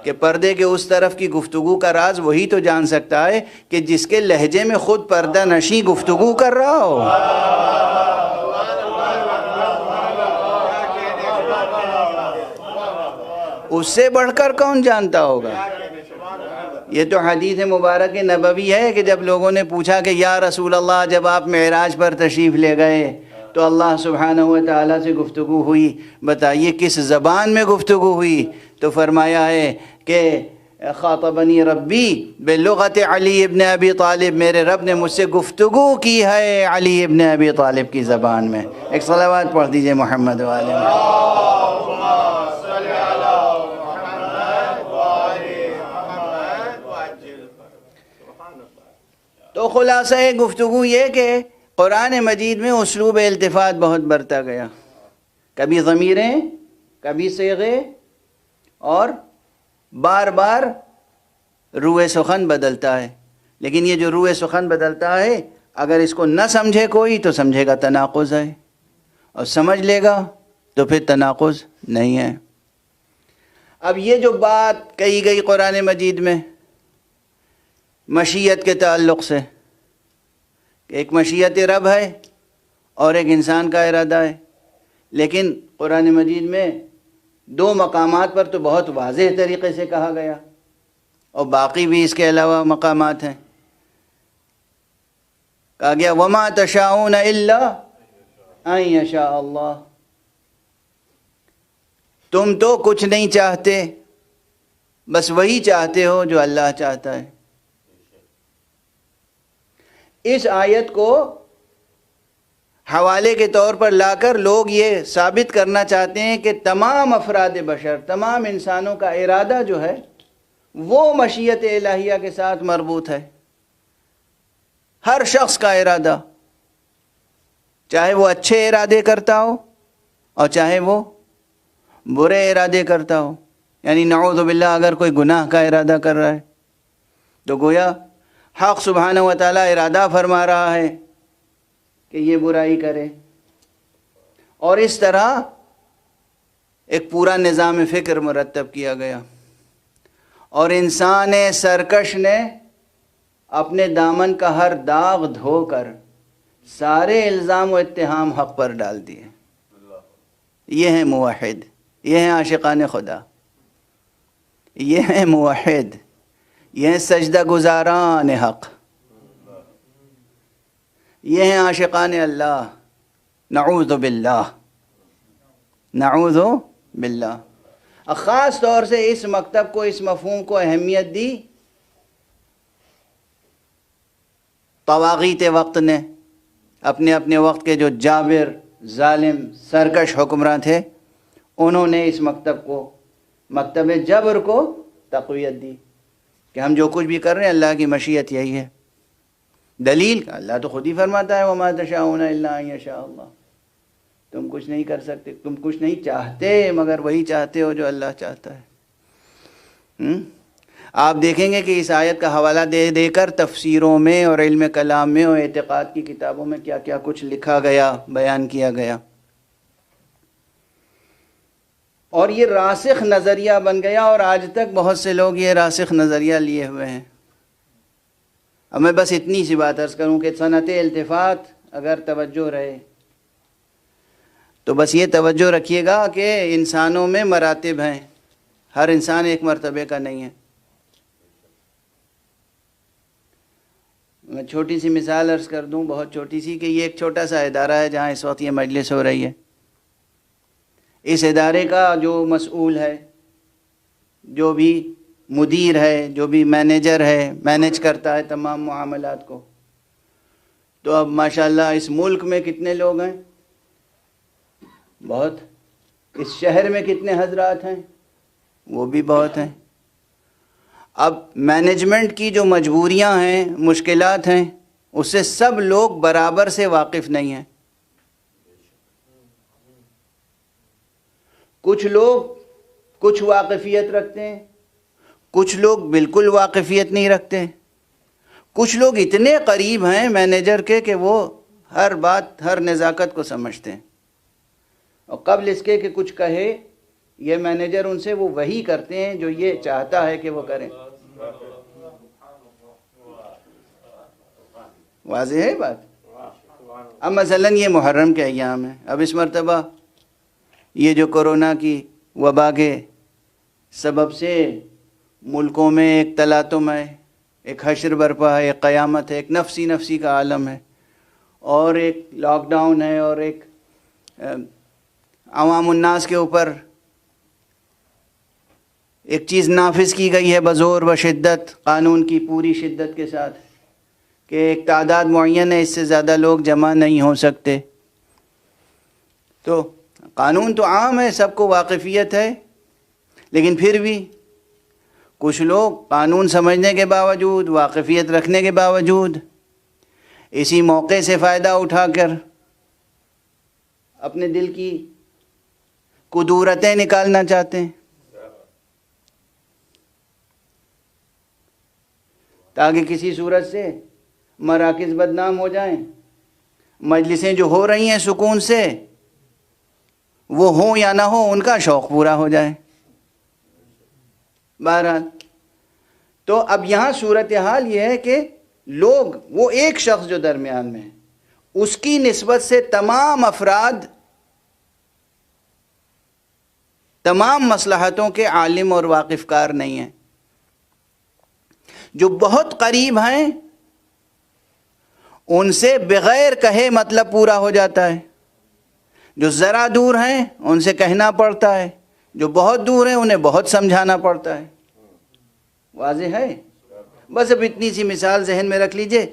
کہ پردے کے اس طرف کی گفتگو کا راز وہی تو جان سکتا ہے کہ جس کے لہجے میں خود پردہ نشیں گفتگو کر رہا ہو. اس سے بڑھ کر کون جانتا ہوگا. یہ تو حدیث مبارک نبوی ہے کہ جب لوگوں نے پوچھا کہ یا رسول اللہ جب آپ معراج پر تشریف لے گئے تو اللہ سبحانہ و تعالیٰ سے گفتگو ہوئی، بتائیے کس زبان میں گفتگو ہوئی؟ تو فرمایا ہے کہ خاطبنی ربی بلغت علی ابن ابی طالب، میرے رب نے مجھ سے گفتگو کی ہے علی ابن ابی طالب کی زبان میں. ایک صلوات پڑھ دیجئے محمد والے محمد. تو خلاصہ گفتگو یہ کہ قرآن مجید میں اسلوب التفات بہت برتا گیا، کبھی ضمیریں، کبھی صیغے، اور بار بار روئے سخن بدلتا ہے. لیکن یہ جو روئے سخن بدلتا ہے اگر اس کو نہ سمجھے کوئی تو سمجھے گا تناقض ہے، اور سمجھ لے گا تو پھر تناقض نہیں ہے. اب یہ جو بات کہی گئی قرآن مجید میں مشیت کے تعلق سے، کہ ایک مشیت رب ہے اور ایک انسان کا ارادہ ہے، لیکن قرآن مجید میں دو مقامات پر تو بہت واضح طریقے سے کہا گیا، اور باقی بھی اس کے علاوہ مقامات ہیں. کہا گیا وَمَا تَشَاءُونَ إِلَّا أَن يَشَاءَ اللَّهُ، تم تو کچھ نہیں چاہتے بس وہی چاہتے ہو جو اللہ چاہتا ہے. اس آیت کو حوالے کے طور پر لا کر لوگ یہ ثابت کرنا چاہتے ہیں کہ تمام افراد بشر، تمام انسانوں کا ارادہ جو ہے وہ مشیت الہیہ کے ساتھ مربوط ہے. ہر شخص کا ارادہ، چاہے وہ اچھے ارادے کرتا ہو اور چاہے وہ برے ارادے کرتا ہو. یعنی نعوذ باللہ اگر کوئی گناہ کا ارادہ کر رہا ہے تو گویا حق سبحانہ و تعالیٰ ارادہ فرما رہا ہے کہ یہ برائی کرے. اور اس طرح ایک پورا نظام فکر مرتب کیا گیا، اور انسان سرکش نے اپنے دامن کا ہر داغ دھو کر سارے الزام و اتہام حق پر ڈال دیے. یہ ہیں موحد، یہ ہیں عاشقان خدا، یہ ہیں موحد، یہ ہیں سجدہ گزاران حق، یہ ہیں عاشقان اللہ. نعوذ باللہ، نعوذ باللہ. خاص طور سے اس مکتب کو، اس مفہوم کو اہمیت دی طواغیت وقت نے. اپنے اپنے وقت کے جو جابر، ظالم، سرکش حکمراں تھے، انہوں نے اس مکتب کو، مکتب جبر کو تقویت دی کہ ہم جو کچھ بھی کر رہے ہیں اللہ کی مشیت یہی ہے. دلیل اللہ تو خود ہی فرماتا ہے وَمَا تَشَاءُونَ إِلَّا أَن يَشَاءَ اللَّهُ، تم کچھ نہیں کر سکتے، تم کچھ نہیں چاہتے مگر وہی چاہتے ہو جو اللہ چاہتا ہے. آپ دیکھیں گے کہ اس آیت کا حوالہ دے دے کر تفسیروں میں اور علم کلام میں اور اعتقاد کی کتابوں میں کیا کیا کچھ لکھا گیا، بیان کیا گیا، اور یہ راسخ نظریہ بن گیا. اور آج تک بہت سے لوگ یہ راسخ نظریہ لیے ہوئے ہیں. اب میں بس اتنی سی بات عرض کروں کہ صنعت التفات اگر توجہ رہے تو بس یہ توجہ رکھیے گا کہ انسانوں میں مراتب ہیں، ہر انسان ایک مرتبے کا نہیں ہے. میں چھوٹی سی مثال عرض کر دوں، بہت چھوٹی سی، کہ یہ ایک چھوٹا سا ادارہ ہے جہاں اس وقت یہ مجلس ہو رہی ہے. اس ادارے کا جو مسئول ہے، جو بھی مدیر ہے، جو بھی مینیجر ہے، مینیج کرتا ہے تمام معاملات کو، تو اب ماشاءاللہ اس ملک میں کتنے لوگ ہیں؟ بہت. اس شہر میں کتنے حضرات ہیں؟ وہ بھی بہت ہیں. اب مینجمنٹ کی جو مجبوریاں ہیں، مشکلات ہیں، اس سے سب لوگ برابر سے واقف نہیں ہیں. کچھ لوگ کچھ واقفیت رکھتے ہیں، کچھ لوگ بالکل واقفیت نہیں رکھتے، کچھ لوگ اتنے قریب ہیں مینیجر کے کہ وہ ہر بات ہر نزاکت کو سمجھتے ہیں، اور قبل اس کے کہ کچھ کہے یہ مینیجر ان سے وہ وہی کرتے ہیں جو یہ چاہتا ہے کہ وہ کریں۔ واضح ہے بات؟ اب مثلا یہ محرم کے ایام ہیں، اب اس مرتبہ یہ جو کورونا کی وبا کے سبب سے ملکوں میں ایک تلاطم ہے، ایک حشر برپا ہے، ایک قیامت ہے، ایک نفسی کا عالم ہے، اور ایک لاک ڈاؤن ہے، اور ایک عوام الناس کے اوپر ایک چیز نافذ کی گئی ہے بزور و شدت، قانون کی پوری شدت کے ساتھ، کہ ایک تعداد معین ہے، اس سے زیادہ لوگ جمع نہیں ہو سکتے۔ تو قانون تو عام ہے، سب کو واقفیت ہے، لیکن پھر بھی کچھ لوگ قانون سمجھنے کے باوجود، واقفیت رکھنے کے باوجود، اسی موقع سے فائدہ اٹھا کر اپنے دل کی کدورتیں نکالنا چاہتے ہیں، تاکہ کسی صورت سے مراکز بدنام ہو جائیں، مجلسیں جو ہو رہی ہیں سکون سے، وہ ہوں یا نہ ہو، ان کا شوق پورا ہو جائے۔ بہرحال تو اب یہاں صورتحال یہ ہے کہ لوگ، وہ ایک شخص جو درمیان میں ہے، اس کی نسبت سے تمام افراد تمام مصلحتوں کے عالم اور واقف کار نہیں ہیں۔ جو بہت قریب ہیں ان سے بغیر کہے مطلب پورا ہو جاتا ہے، جو ذرا دور ہیں ان سے کہنا پڑتا ہے، جو بہت دور ہیں انہیں بہت سمجھانا پڑتا ہے۔ واضح ہے؟ بس اب اتنی سی مثال ذہن میں رکھ لیجئے،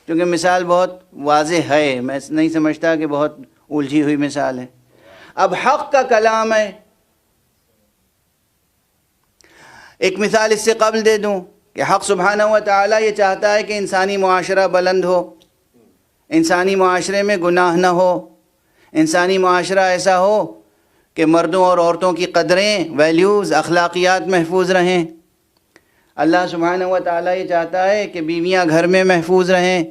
کیونکہ مثال بہت واضح ہے، میں نہیں سمجھتا کہ بہت الجھی ہوئی مثال ہے۔ اب حق کا کلام ہے، ایک مثال اس سے قبل دے دوں کہ حق سبحانہ و تعالیٰ یہ چاہتا ہے کہ انسانی معاشرہ بلند ہو، انسانی معاشرے میں گناہ نہ ہو، انسانی معاشرہ ایسا ہو کہ مردوں اور عورتوں کی قدریں، ویلیوز، اخلاقیات محفوظ رہیں۔ اللہ سبحانہ و تعالیٰ یہ چاہتا ہے کہ بیویاں گھر میں محفوظ رہیں،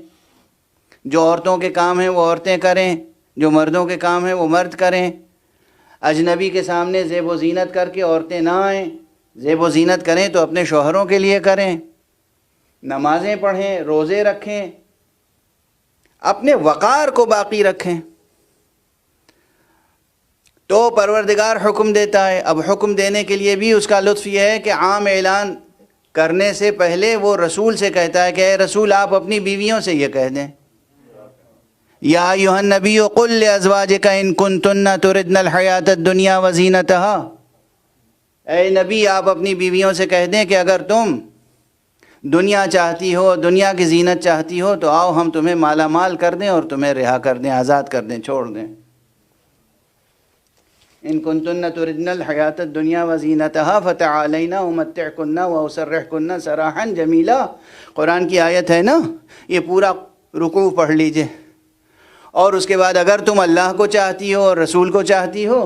جو عورتوں کے کام ہیں وہ عورتیں کریں، جو مردوں کے کام ہیں وہ مرد کریں۔ اجنبی کے سامنے زیب و زینت کر کے عورتیں نہ آئیں، زیب و زینت کریں تو اپنے شوہروں کے لیے کریں، نمازیں پڑھیں، روزے رکھیں، اپنے وقار کو باقی رکھیں۔ تو پروردگار حکم دیتا ہے، اب حکم دینے کے لیے بھی اس کا لطف یہ ہے کہ عام اعلان کرنے سے پہلے وہ رسول سے کہتا ہے کہ اے رسول آپ اپنی بیویوں سے یہ کہہ دیں، یا ایھا النبی قل لازواجک ان کنتن تردن الحیاۃ الدنیا وزینتها، اے نبی آپ اپنی بیویوں سے کہہ دیں کہ اگر تم دنیا چاہتی ہو، دنیا کی زینت چاہتی ہو تو آؤ ہم تمہیں مالا مال کر دیں اور تمہیں رہا کر دیں، آزاد کر دیں، چھوڑ دیں۔ ان کنتن تردن الحیاۃ الدنیا وزینتها فتعالین امتعکن واسرحکن سراحا جمیلا، قرآن کی آیت ہے نا، یہ پورا رکوع پڑھ لیجئے۔ اور اس کے بعد اگر تم اللہ کو چاہتی ہو اور رسول کو چاہتی ہو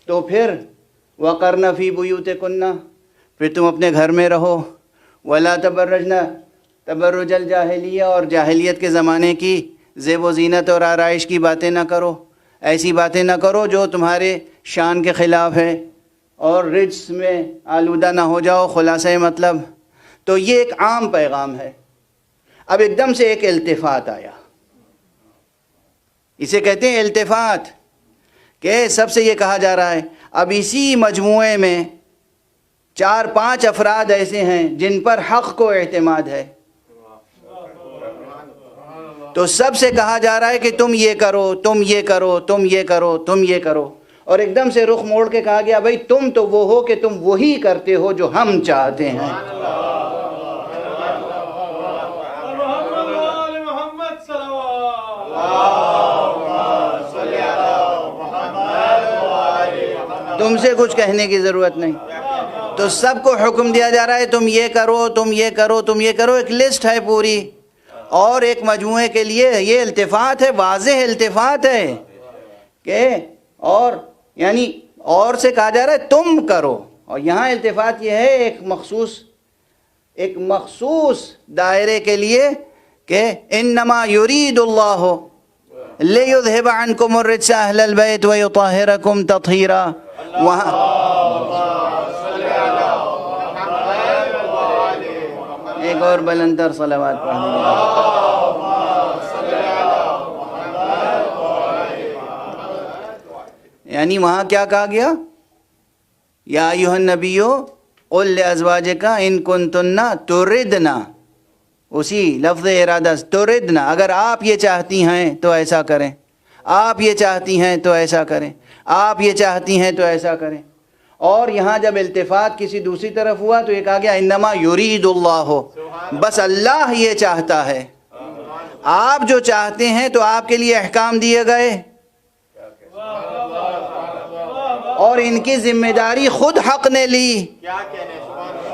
تو پھر وقرن فی بیوتکن، پھر تم اپنے گھر میں رہو، ولا تبرجن تبرج الجاہلیہ، اور جاہلیت کے زمانے کی زیب و زینت اور آرائش کی باتیں نہ کرو، ایسی باتیں نہ کرو جو تمہارے شان کے خلاف ہے، اور رجس میں آلودہ نہ ہو جاؤ، خلاصہ مطلب۔ تو یہ ایک عام پیغام ہے۔ اب ایک دم سے ایک التفات آیا، اسے کہتے ہیں التفات، کہ سب سے یہ کہا جا رہا ہے اب اسی مجموعے میں 4-5 افراد ایسے ہیں جن پر حق کو اعتماد ہے، تو سب سے کہا جا رہا ہے کہ تم یہ کرو، تم یہ کرو، تم یہ کرو، تم یہ کرو، اور ایک دم سے رخ موڑ کے کہا گیا بھئی تم تو وہ ہو کہ تم وہی کرتے ہو جو ہم چاہتے ہیں۔ تم سے کچھ کہنے کی ضرورت نہیں، تو سب کو حکم دیا جا رہا ہے تم یہ کرو، تم یہ کرو، تم یہ کرو، ایک لسٹ ہے پوری، اور ایک مجموعے کے لیے یہ التفات ہے، واضح التفات ہے کہ، اور یعنی اور سے کہا جا رہا ہے تم کرو، اور یہاں التفات یہ ہے ایک مخصوص دائرے کے لیے کہ انما یرید اللہ لیذھب عنکم الرجس اہل البیت ویطہرکم تطہیرا. وہاں ایک اور بلندر صلوات پڑھ دیجیے. یعنی وہاں کیا کہا گیا؟ یا ایھا النبی قل لازواجک ان کنتن تردن، اسی لفظ ارادہ تردن، اگر آپ یہ چاہتی ہیں تو ایسا کریں، آپ یہ چاہتی ہیں تو ایسا کریں، آپ یہ چاہتی ہیں تو ایسا کریں. اور یہاں جب التفات کسی دوسری طرف ہوا تو یہ کہا گیا انما یرید اللہ، بس اللہ یہ چاہتا ہے. آپ جو چاہتے ہیں تو آپ کے لیے احکام دیے گئے، اور ان کی ذمہ داری خود حق نے لی.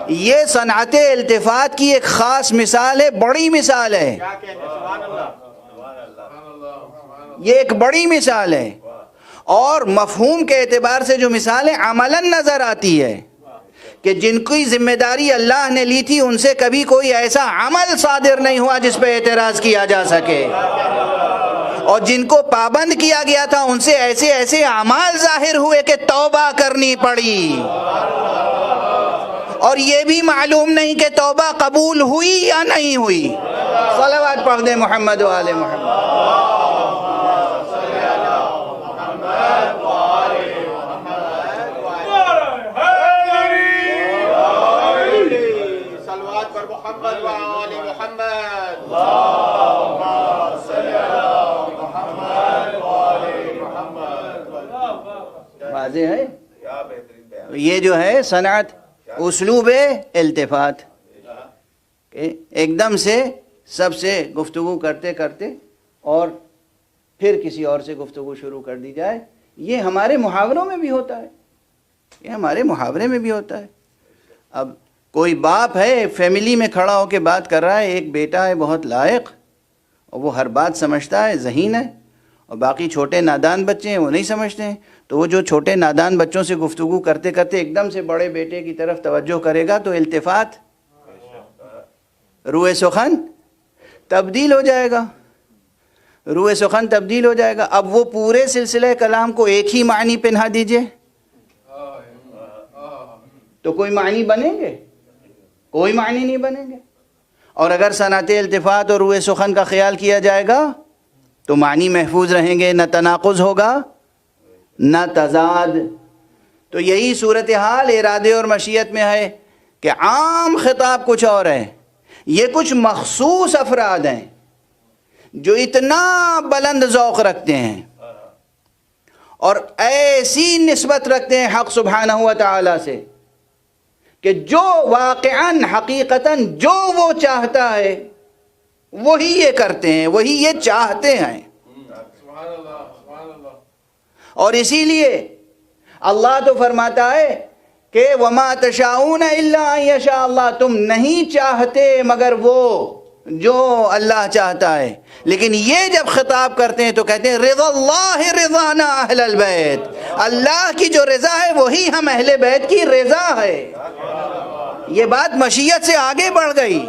یہ صنعت التفات کی ایک خاص مثال ہے، بڑی مثال ہے، یہ ایک بڑی مثال ہے. اور مفہوم کے اعتبار سے جو مثال ہے عملاً نظر آتی ہے کہ جن کی ذمہ داری اللہ نے لی تھی ان سے کبھی کوئی ایسا عمل صادر نہیں ہوا جس پہ اعتراض کیا جا سکے، اور جن کو پابند کیا گیا تھا ان سے ایسے ایسے اعمال ظاہر ہوئے کہ توبہ کرنی پڑی، اور یہ بھی معلوم نہیں کہ توبہ قبول ہوئی یا نہیں ہوئی. صلوات پڑھ دیں محمد و آل محمد. واضح ہے؟ یہ جو ہے صنعت اسلوب التفات کہ ایک دم سے سب سے گفتگو کرتے کرتے اور پھر کسی اور سے گفتگو شروع کر دی جائے. یہ ہمارے محاوروں میں بھی ہوتا ہے، یہ ہمارے محاورے میں بھی ہوتا ہے. اب کوئی باپ ہے فیملی میں کھڑا ہو کے بات کر رہا ہے، ایک بیٹا ہے بہت لائق اور وہ ہر بات سمجھتا ہے، ذہین ہے، اور باقی چھوٹے نادان بچے ہیں وہ نہیں سمجھتے ہیں. تو وہ جو چھوٹے نادان بچوں سے گفتگو کرتے کرتے ایک دم سے بڑے بیٹے کی طرف توجہ کرے گا تو التفات روئے سخن تبدیل ہو جائے گا، روئے سخن تبدیل ہو جائے گا. اب وہ پورے سلسلہ کلام کو ایک ہی معنی پہنا دیجئے تو کوئی معنی بنیں گے؟ کوئی معنی نہیں بنیں گے. اور اگر صنعت التفات اور روئے سخن کا خیال کیا جائے گا تو معنی محفوظ رہیں گے، نہ تناقض ہوگا نہ تضاد. تو یہی صورتحال ارادے اور مشیت میں ہے کہ عام خطاب کچھ اور ہے، یہ کچھ مخصوص افراد ہیں جو اتنا بلند ذوق رکھتے ہیں اور ایسی نسبت رکھتے ہیں حق سبحانہ و تعالی سے کہ جو واقعاً حقیقتاً جو وہ چاہتا ہے وہی یہ کرتے ہیں، وہی یہ چاہتے ہیں. اور اسی لیے اللہ تو فرماتا ہے کہ وَمَا تَشَاءُونَ إِلَّا أَن يَشَاءَ اللَّهُ، تم نہیں چاہتے مگر وہ جو اللہ چاہتا ہے. لیکن یہ جب خطاب کرتے ہیں تو کہتے ہیں رضا اللہ رضانا اہل البیت، اللہ کی جو رضا ہے وہی ہم اہل بیت کی رضا ہے. یہ بات مشیت سے آگے بڑھ گئی.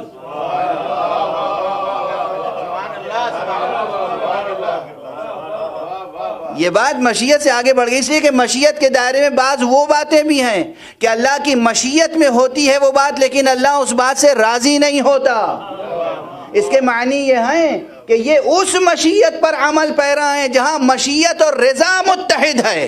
یہ بات مشیت سے آگے بڑھ گئی، اس لیے کہ مشیت کے دائرے میں بعض وہ باتیں بھی ہیں کہ اللہ کی مشیت میں ہوتی ہے وہ بات، لیکن اللہ اس بات سے راضی نہیں ہوتا. اس کے معنی یہ ہیں کہ یہ اس مشیت پر عمل پیرا ہیں جہاں مشیت اور رضا متحد ہے.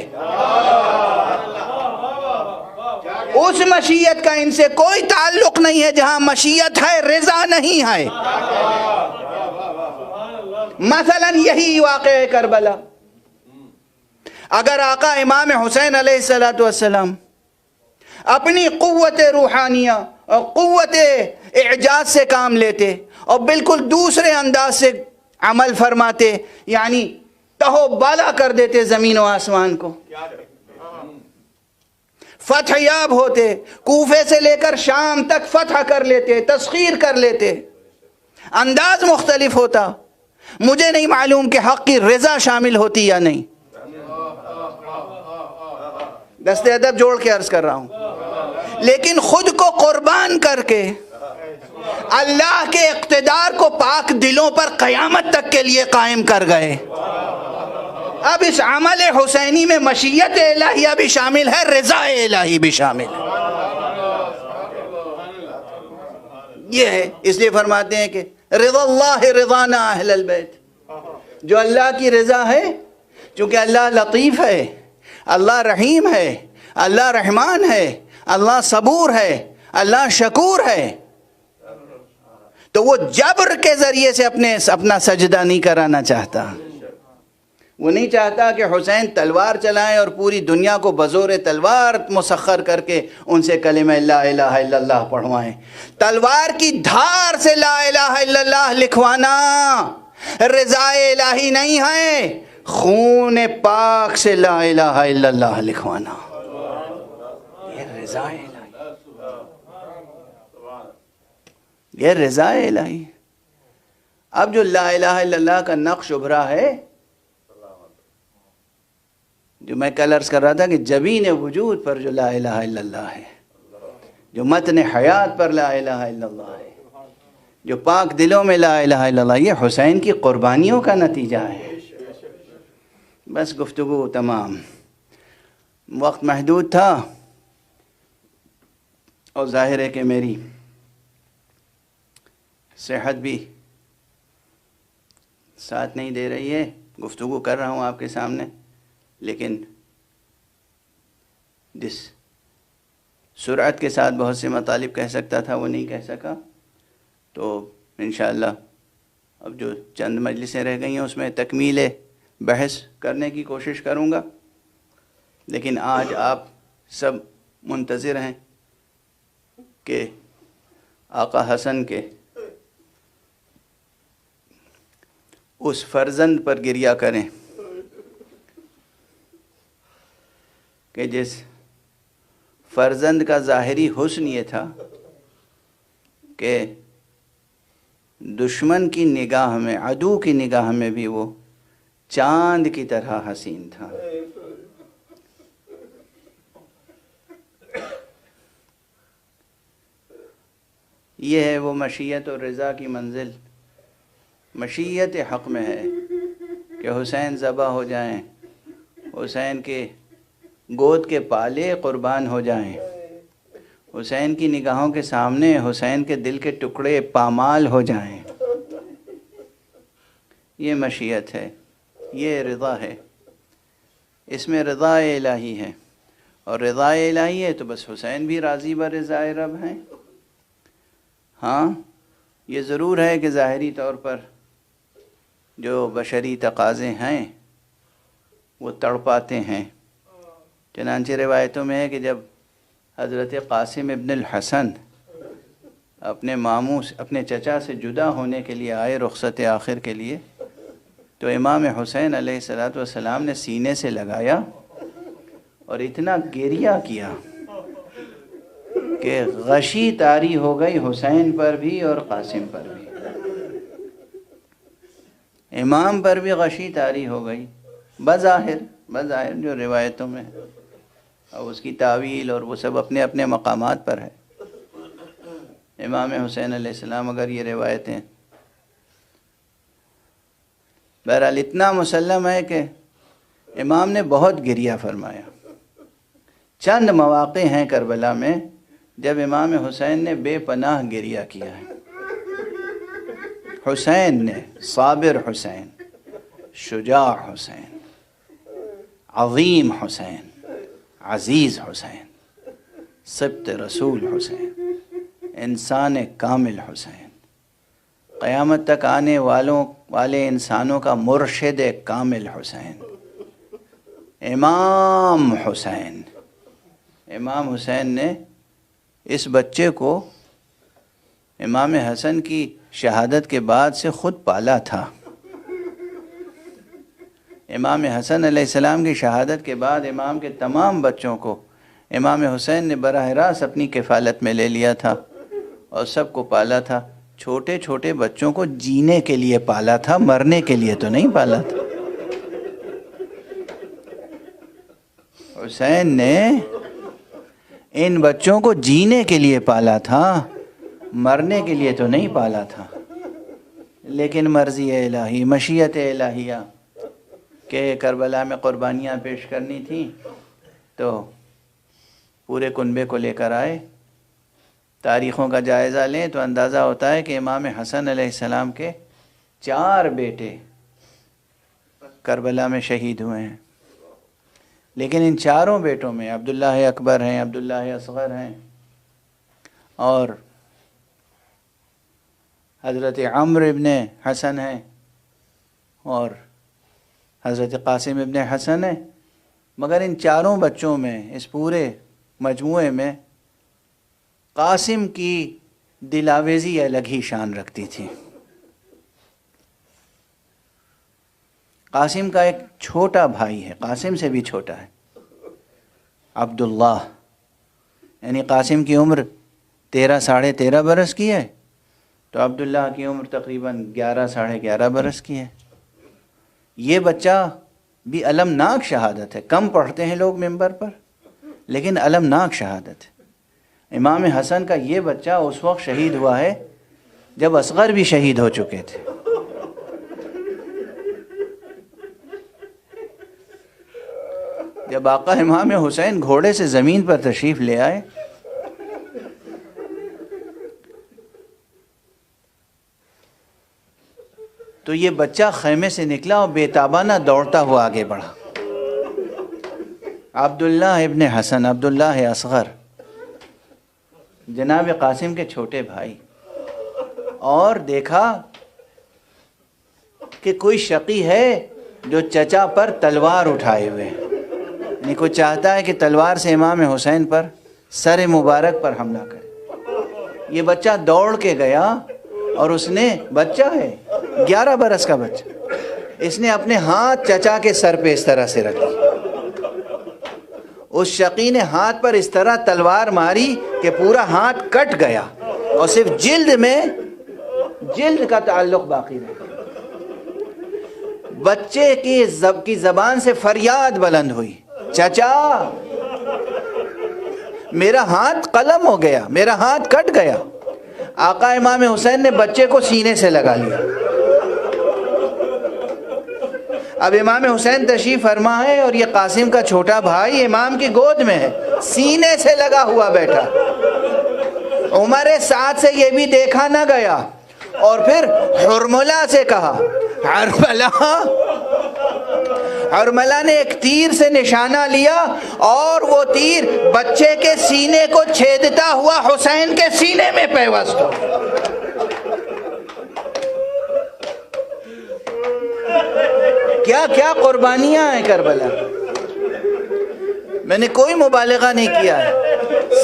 اس مشیت کا ان سے کوئی تعلق نہیں ہے جہاں مشیت ہے رضا نہیں ہے. مثلا یہی واقعہ کربلا، اگر آقا امام حسین علیہ السلام اپنی قوت روحانیہ اور قوت اعجاز سے کام لیتے اور بالکل دوسرے انداز سے عمل فرماتے، یعنی تہو بالا کر دیتے زمین و آسمان کو، فتح یاب ہوتے، کوفے سے لے کر شام تک فتح کر لیتے، تسخیر کر لیتے، انداز مختلف ہوتا. مجھے نہیں معلوم کہ حق کی رضا شامل ہوتی یا نہیں. دست ادب جوڑ کے عرض کر رہا ہوں، لیکن خود کو قربان کر کے اللہ کے اقتدار کو پاک دلوں پر قیامت تک کے لیے قائم کر گئے۔ اب اس عمل حسینی میں مشیت الہیہ بھی شامل ہے، رضا الہی بھی شامل ہے۔ یہ ہے، اس لیے فرماتے ہیں کہ رضا اللہ رضانا اہل البیت، جو اللہ کی رضا ہے، چونکہ اللہ لطیف ہے، اللہ رحیم ہے، اللہ رحمان ہے، اللہ صبور ہے، اللہ شکور ہے، تو وہ جبر کے ذریعے سے اپنا سجدہ نہیں کرانا چاہتا۔ وہ نہیں چاہتا کہ حسین تلوار چلائیں اور پوری دنیا کو بزور تلوار مسخر کر کے ان سے کلمہ لا الہ الا اللہ پڑھوائیں۔ تلوار کی دھار سے لا الہ الا اللہ لکھوانا رضا الہی نہیں ہے، خون پاک سے لا الہ الا اللہ لکھوانا یہ رضا الہی، یہ رضا الہی۔ اب جو لا الہ الا اللہ کا نقش ابھرا ہے، جو میں کل عرض کر رہا تھا کہ جبین وجود پر جو لا الہ الا اللہ ہے، جو متن حیات پر لا الہ الا اللہ ہے، جو پاک دلوں میں لا الہ الا اللہ، یہ حسین کی قربانیوں کا نتیجہ ہے۔ بس گفتگو تمام، وقت محدود تھا اور ظاہر ہے کہ میری صحت بھی ساتھ نہیں دے رہی ہے، گفتگو کر رہا ہوں آپ کے سامنے، لیکن جس سرعت کے ساتھ بہت سے مطالب کہہ سکتا تھا وہ نہیں کہہ سکا، تو انشاءاللہ اب جو چند مجلسیں رہ گئی ہیں اس میں تکمیل بحث کرنے کی کوشش کروں گا، لیکن آج آپ سب منتظر ہیں کہ آقا حسن کے اس فرزند پر گریہ کریں کہ جس فرزند کا ظاہری حسن یہ تھا کہ دشمن کی نگاہ میں، عدو کی نگاہ میں بھی وہ چاند کی طرح حسین تھا۔ یہ ہے وہ مشیت اور رضا کی منزل، مشیت حق میں ہے کہ حسین ذبح ہو جائیں، حسین کے گود کے پالے قربان ہو جائیں، حسین کی نگاہوں کے سامنے حسین کے دل کے ٹکڑے پامال ہو جائیں۔ یہ مشیت ہے، یہ رضا ہے، اس میں رضا الہی ہے، اور رضا الہی ہے تو بس حسین بھی راضی برضا رب ہیں۔ ہاں یہ ضرور ہے کہ ظاہری طور پر جو بشری تقاضے ہیں وہ تڑپاتے ہیں، چنانچہ روایتوں میں ہے کہ جب حضرت قاسم ابن الحسن اپنے ماموں اپنے چچا سے جدا ہونے کے لیے آئے رخصت آخر کے لیے، تو امام حسین علیہ السلام نے سینے سے لگایا اور اتنا گریہ کیا کہ غشی طاری ہو گئی حسین پر بھی اور قاسم پر بھی، امام پر بھی غشی طاری ہو گئی بظاہر جو روایتوں میں، اور اس کی تعویل اور وہ سب اپنے اپنے مقامات پر ہے۔ امام حسین علیہ السلام اگر یہ روایتیں، بہرحال اتنا مسلم ہے کہ امام نے بہت گریہ فرمایا۔ چند مواقع ہیں کربلا میں جب امام حسین نے بے پناہ گریہ کیا ہے۔ حسین نے، صابر حسین، شجاع حسین، عظیم حسین، عزیز حسین، سبط رسول حسین، انسان کامل حسین، قیامت تک آنے والے انسانوں کا مرشد کامل حسین، امام حسین۔ امام حسین نے اس بچے کو امام حسن کی شہادت کے بعد سے خود پالا تھا۔ امام حسن علیہ السلام کی شہادت کے بعد امام کے تمام بچوں کو امام حسین نے براہ راست اپنی کفالت میں لے لیا تھا اور سب کو پالا تھا۔ چھوٹے چھوٹے بچوں کو جینے کے لیے پالا تھا، مرنے کے لیے تو نہیں پالا تھا۔ حسین نے ان بچوں کو جینے کے لیے پالا تھا، مرنے کے لیے تو نہیں پالا تھا. لیکن مرضی الہی، مشیت الہیہ کہ کربلا میں قربانیاں پیش کرنی تھیں تو پورے کنبے کو لے کر آئے. تاریخوں کا جائزہ لیں تو اندازہ ہوتا ہے کہ امام حسن علیہ السلام کے 4 بیٹے کربلا میں شہید ہوئے ہیں. لیکن ان 4 بیٹوں میں عبداللہ اکبر ہیں، عبداللہ اصغر ہیں، اور حضرت عمرو ابن حسن ہیں، اور حضرت قاسم ابن حسن ہیں. مگر ان 4 بچوں میں، اس پورے مجموعے میں، قاسم کی دلاویزی الگ ہی شان رکھتی تھی. قاسم کا ایک چھوٹا بھائی ہے، قاسم سے بھی چھوٹا ہے، عبداللہ. یعنی قاسم کی عمر 13 ساڑھے 13 برس کی ہے، تو عبداللہ کی عمر تقریباً 11 ساڑھے 11 برس کی ہے. یہ بچہ بھی المناک شہادت ہے. کم پڑھتے ہیں لوگ منبر پر، لیکن المناک شہادت ہے. امام حسن کا یہ بچہ اس وقت شہید ہوا ہے جب اصغر بھی شہید ہو چکے تھے. جب آقا امام حسین گھوڑے سے زمین پر تشریف لے آئے تو یہ بچہ خیمے سے نکلا اور بے تابانہ دوڑتا ہوا آگے بڑھا. عبداللہ ابن حسن، عبداللہ اصغر، جناب قاسم کے چھوٹے بھائی، اور دیکھا کہ کوئی شقی ہے جو چچا پر تلوار اٹھائے ہوئے، یعنی کوئی چاہتا ہے کہ تلوار سے امام حسین پر، سر مبارک پر حملہ کرے. یہ بچہ دوڑ کے گیا اور اس نے، بچہ ہے 11 برس کا بچہ، اس نے اپنے ہاتھ چچا کے سر پہ اس طرح سے رکھی. اس شقی نے ہاتھ پر اس طرح تلوار ماری کہ پورا ہاتھ کٹ گیا اور صرف جلد میں، جلد کا تعلق باقی رہا. بچے کی زبان سے فریاد بلند ہوئی، چچا میرا ہاتھ قلم ہو گیا، میرا ہاتھ کٹ گیا. آقا امام حسین نے بچے کو سینے سے لگا لیا. اب امام حسین تشریف فرما ہے اور یہ قاسم کا چھوٹا بھائی امام کی گود میں ہے، سینے سے لگا ہوا بیٹھا. عمر سعد سے یہ بھی دیکھا نہ گیا، اور پھر حرملہ سے کہا، حرملہ نے ایک تیر سے نشانہ لیا اور وہ تیر بچے کے سینے کو چھیدتا ہوا حسین کے سینے میں پیوست ہو. کیا کیا قربانیاں ہیں کربلا. میں نے کوئی مبالغہ نہیں کیا ہے.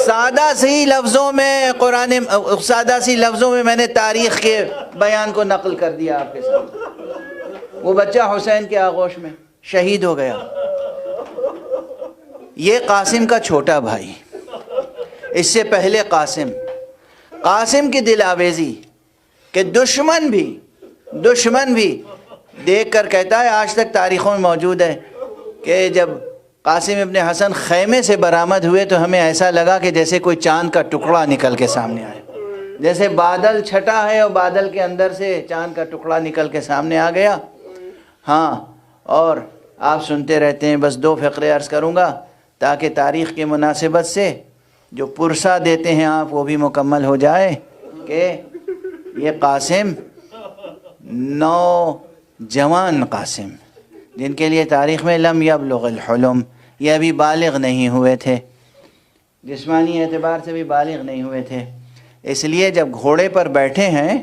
سادہ سی لفظوں میں سادہ سی لفظوں میں میں نے تاریخ کے بیان کو نقل کر دیا آپ کے ساتھ. وہ بچہ حسین کے آغوش میں شہید ہو گیا. یہ قاسم کا چھوٹا بھائی. اس سے پہلے قاسم کی دل آویزی کہ دشمن بھی دیکھ کر کہتا ہے، آج تک تاریخوں میں موجود ہے کہ جب قاسم ابن حسن خیمے سے برآمد ہوئے تو ہمیں ایسا لگا کہ جیسے کوئی چاند کا ٹکڑا نکل کے سامنے آئے، جیسے بادل چھٹا ہے اور بادل کے اندر سے چاند کا ٹکڑا نکل کے سامنے آ گیا. ہاں، اور آپ سنتے رہتے ہیں. بس 2 فقرے عرض کروں گا تاکہ تاریخ کی مناسبت سے جو پرسہ دیتے ہیں آپ وہ بھی مکمل ہو جائے کہ یہ قاسم، نوجوان قاسم، جن کے لیے تاریخ میں لم یبلغ الحلم، یہ ابھی بالغ نہیں ہوئے تھے، جسمانی اعتبار سے بھی بالغ نہیں ہوئے تھے. اس لیے جب گھوڑے پر بیٹھے ہیں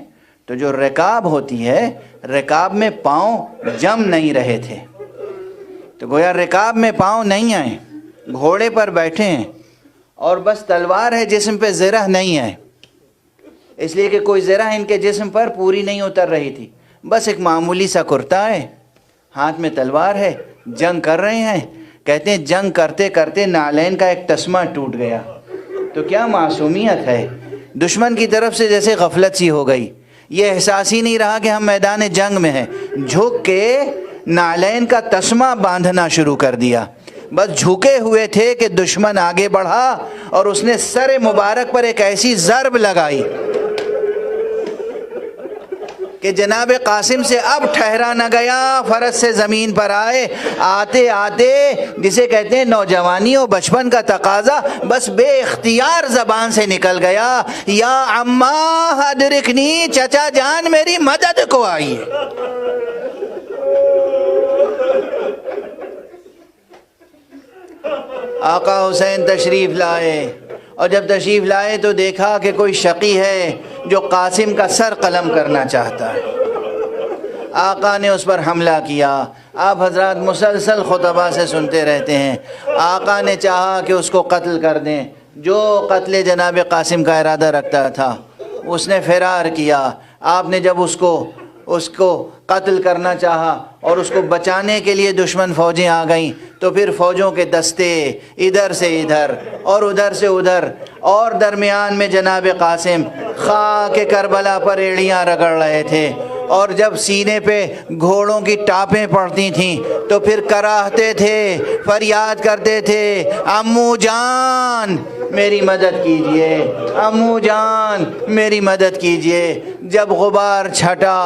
تو جو رکاب ہوتی ہے، رکاب میں پاؤں جم نہیں رہے تھے، تو گویا رکاب میں پاؤں نہیں آئے، گھوڑے پر بیٹھے ہیں اور بس تلوار ہے، جسم پہ زرہ نہیں ہے. اس لیے کہ کوئی زرہ ان کے جسم پر پوری نہیں اتر رہی تھی، بس ایک معمولی سا کرتا ہے، ہاتھ میں تلوار ہے، جنگ کر رہے ہیں. کہتے ہیں جنگ کرتے کرتے نعلین کا ایک تسمہ ٹوٹ گیا. تو کیا معصومیت ہے. دشمن کی طرف سے جیسے غفلت سی ہو گئی، یہ احساس ہی نہیں رہا کہ ہم میدان جنگ میں ہیں. جھک کے نعلین کا تسمہ باندھنا شروع کر دیا. بس جھکے ہوئے تھے کہ دشمن آگے بڑھا اور اس نے سر مبارک پر ایک ایسی ضرب لگائی کہ جناب قاسم سے اب ٹھہرا نہ گیا، فرس سے زمین پر آئے، آتے آتے جسے کہتے ہیں نوجوانی و بچپن کا تقاضا، بس بے اختیار زبان سے نکل گیا، یا عمّا ادرکنی، چچا جان میری مدد کو آئیے۔ آقا حسین تشریف لائے، اور جب تشریف لائے تو دیکھا کہ کوئی شقی ہے جو قاسم کا سر قلم کرنا چاہتا ہے۔ آقا نے اس پر حملہ کیا۔ آپ حضرات مسلسل خطبہ سے سنتے رہتے ہیں، آقا نے چاہا کہ اس کو قتل کر دیں، جو قتل جناب قاسم کا ارادہ رکھتا تھا اس نے فرار کیا۔ آپ نے جب اس کو قتل کرنا چاہا اور اس کو بچانے کے لیے دشمن فوجیں آ گئیں تو پھر فوجوں کے دستے ادھر سے ادھر اور ادھر سے ادھر، اور درمیان میں جناب قاسم خاک کربلا پر ایڑیاں رگڑ رہے تھے، اور جب سینے پہ گھوڑوں کی ٹاپیں پڑتی تھیں تو پھر کراہتے تھے، فریاد کرتے تھے، امو جان میری مدد کیجئے، امو جان میری مدد کیجئے۔ جب غبار چھٹا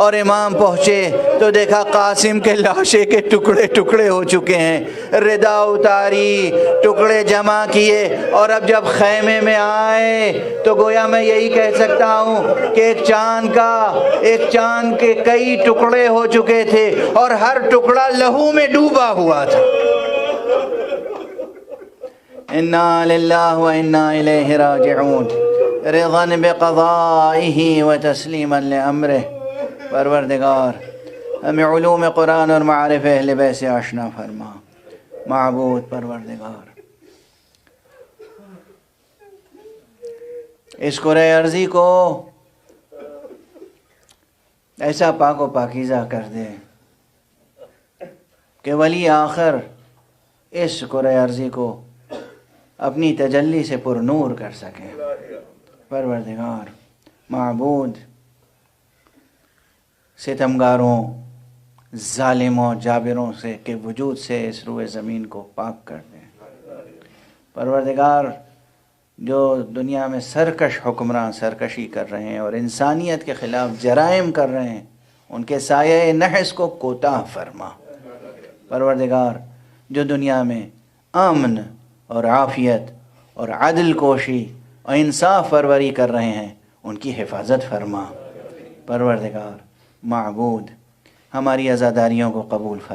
اور امام پہنچے تو دیکھا قاسم کے لاشے کے ٹکڑے ٹکڑے ہو چکے ہیں، ردا اتاری، ٹکڑے جمع کیے، اور اب جب خیمے میں آئے تو گویا میں یہی کہہ سکتا ہوں کہ ایک چاند کے کئی ٹکڑے ہو چکے تھے اور ہر ٹکڑا لہو میں ڈوبا ہوا تھا۔ انا للہ و انا الیہ راجعون، رضا بقضائہ و تسلیما لامرہ۔ پروردگار ہمیں علوم قرآن اور معارف اہل بیت سے آشنا فرما۔ معبود پروردگار اس کرۂ ارضی کو ایسا پاک و پاکیزہ کر دے کہ ولی آخر اس کرۂ ارضی کو اپنی تجلی سے پر نور کر سکے۔ پروردگار معبود ستمگاروں، ظالموں، جابروں سے کے وجود سے اس روئے زمین کو پاک کر دیں۔ پروردگار جو دنیا میں سرکش حکمراں سرکشی کر رہے ہیں اور انسانیت کے خلاف جرائم کر رہے ہیں، ان کے سایہ نحس کو کوتاہ فرما۔ پروردگار جو دنیا میں امن اور عافیت اور عدل کوشی اور انصاف پروری کر رہے ہیں، ان کی حفاظت فرما۔ پروردگار معبود ہماری عزاداریوں کو قبول فرما۔